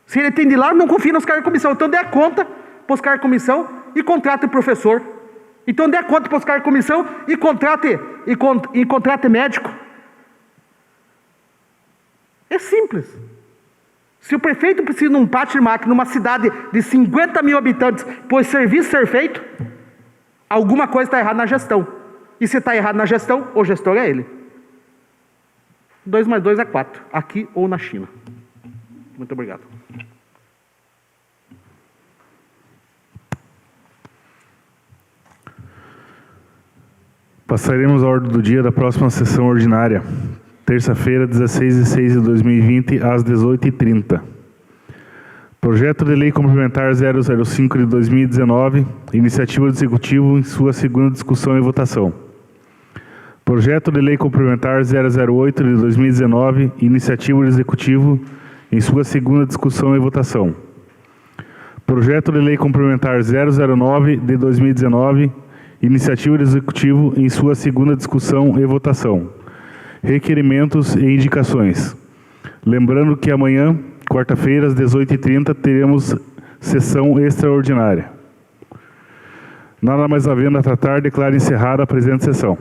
Se ele tem de lá, não confia nos cargos de comissão. Então, dê a conta para os cargos de comissão e contrate professor. Então, dê a conta para os cargos de comissão e contrate médico. É simples. Se o prefeito precisa de um pátio de máquina numa cidade de 50 mil habitantes para o serviço ser feito, alguma coisa está errada na gestão. E se está errado na gestão, o gestor é ele. 2 mais 2 é 4, aqui ou na China. Muito obrigado. Passaremos à ordem do dia da próxima sessão ordinária, terça-feira, 16/6/2020, às 18h30. Projeto de Lei Complementar 005 de 2019, iniciativa do Executivo em sua segunda discussão e votação. Projeto de Lei Complementar 008 de 2019, iniciativa do Executivo em sua segunda discussão e votação. Projeto de Lei Complementar 009 de 2019, iniciativa do Executivo em sua segunda discussão e votação. Requerimentos e indicações. Lembrando que amanhã, quarta-feira, às 18h30, teremos sessão extraordinária. Nada mais havendo a tratar, declaro encerrada a presente sessão.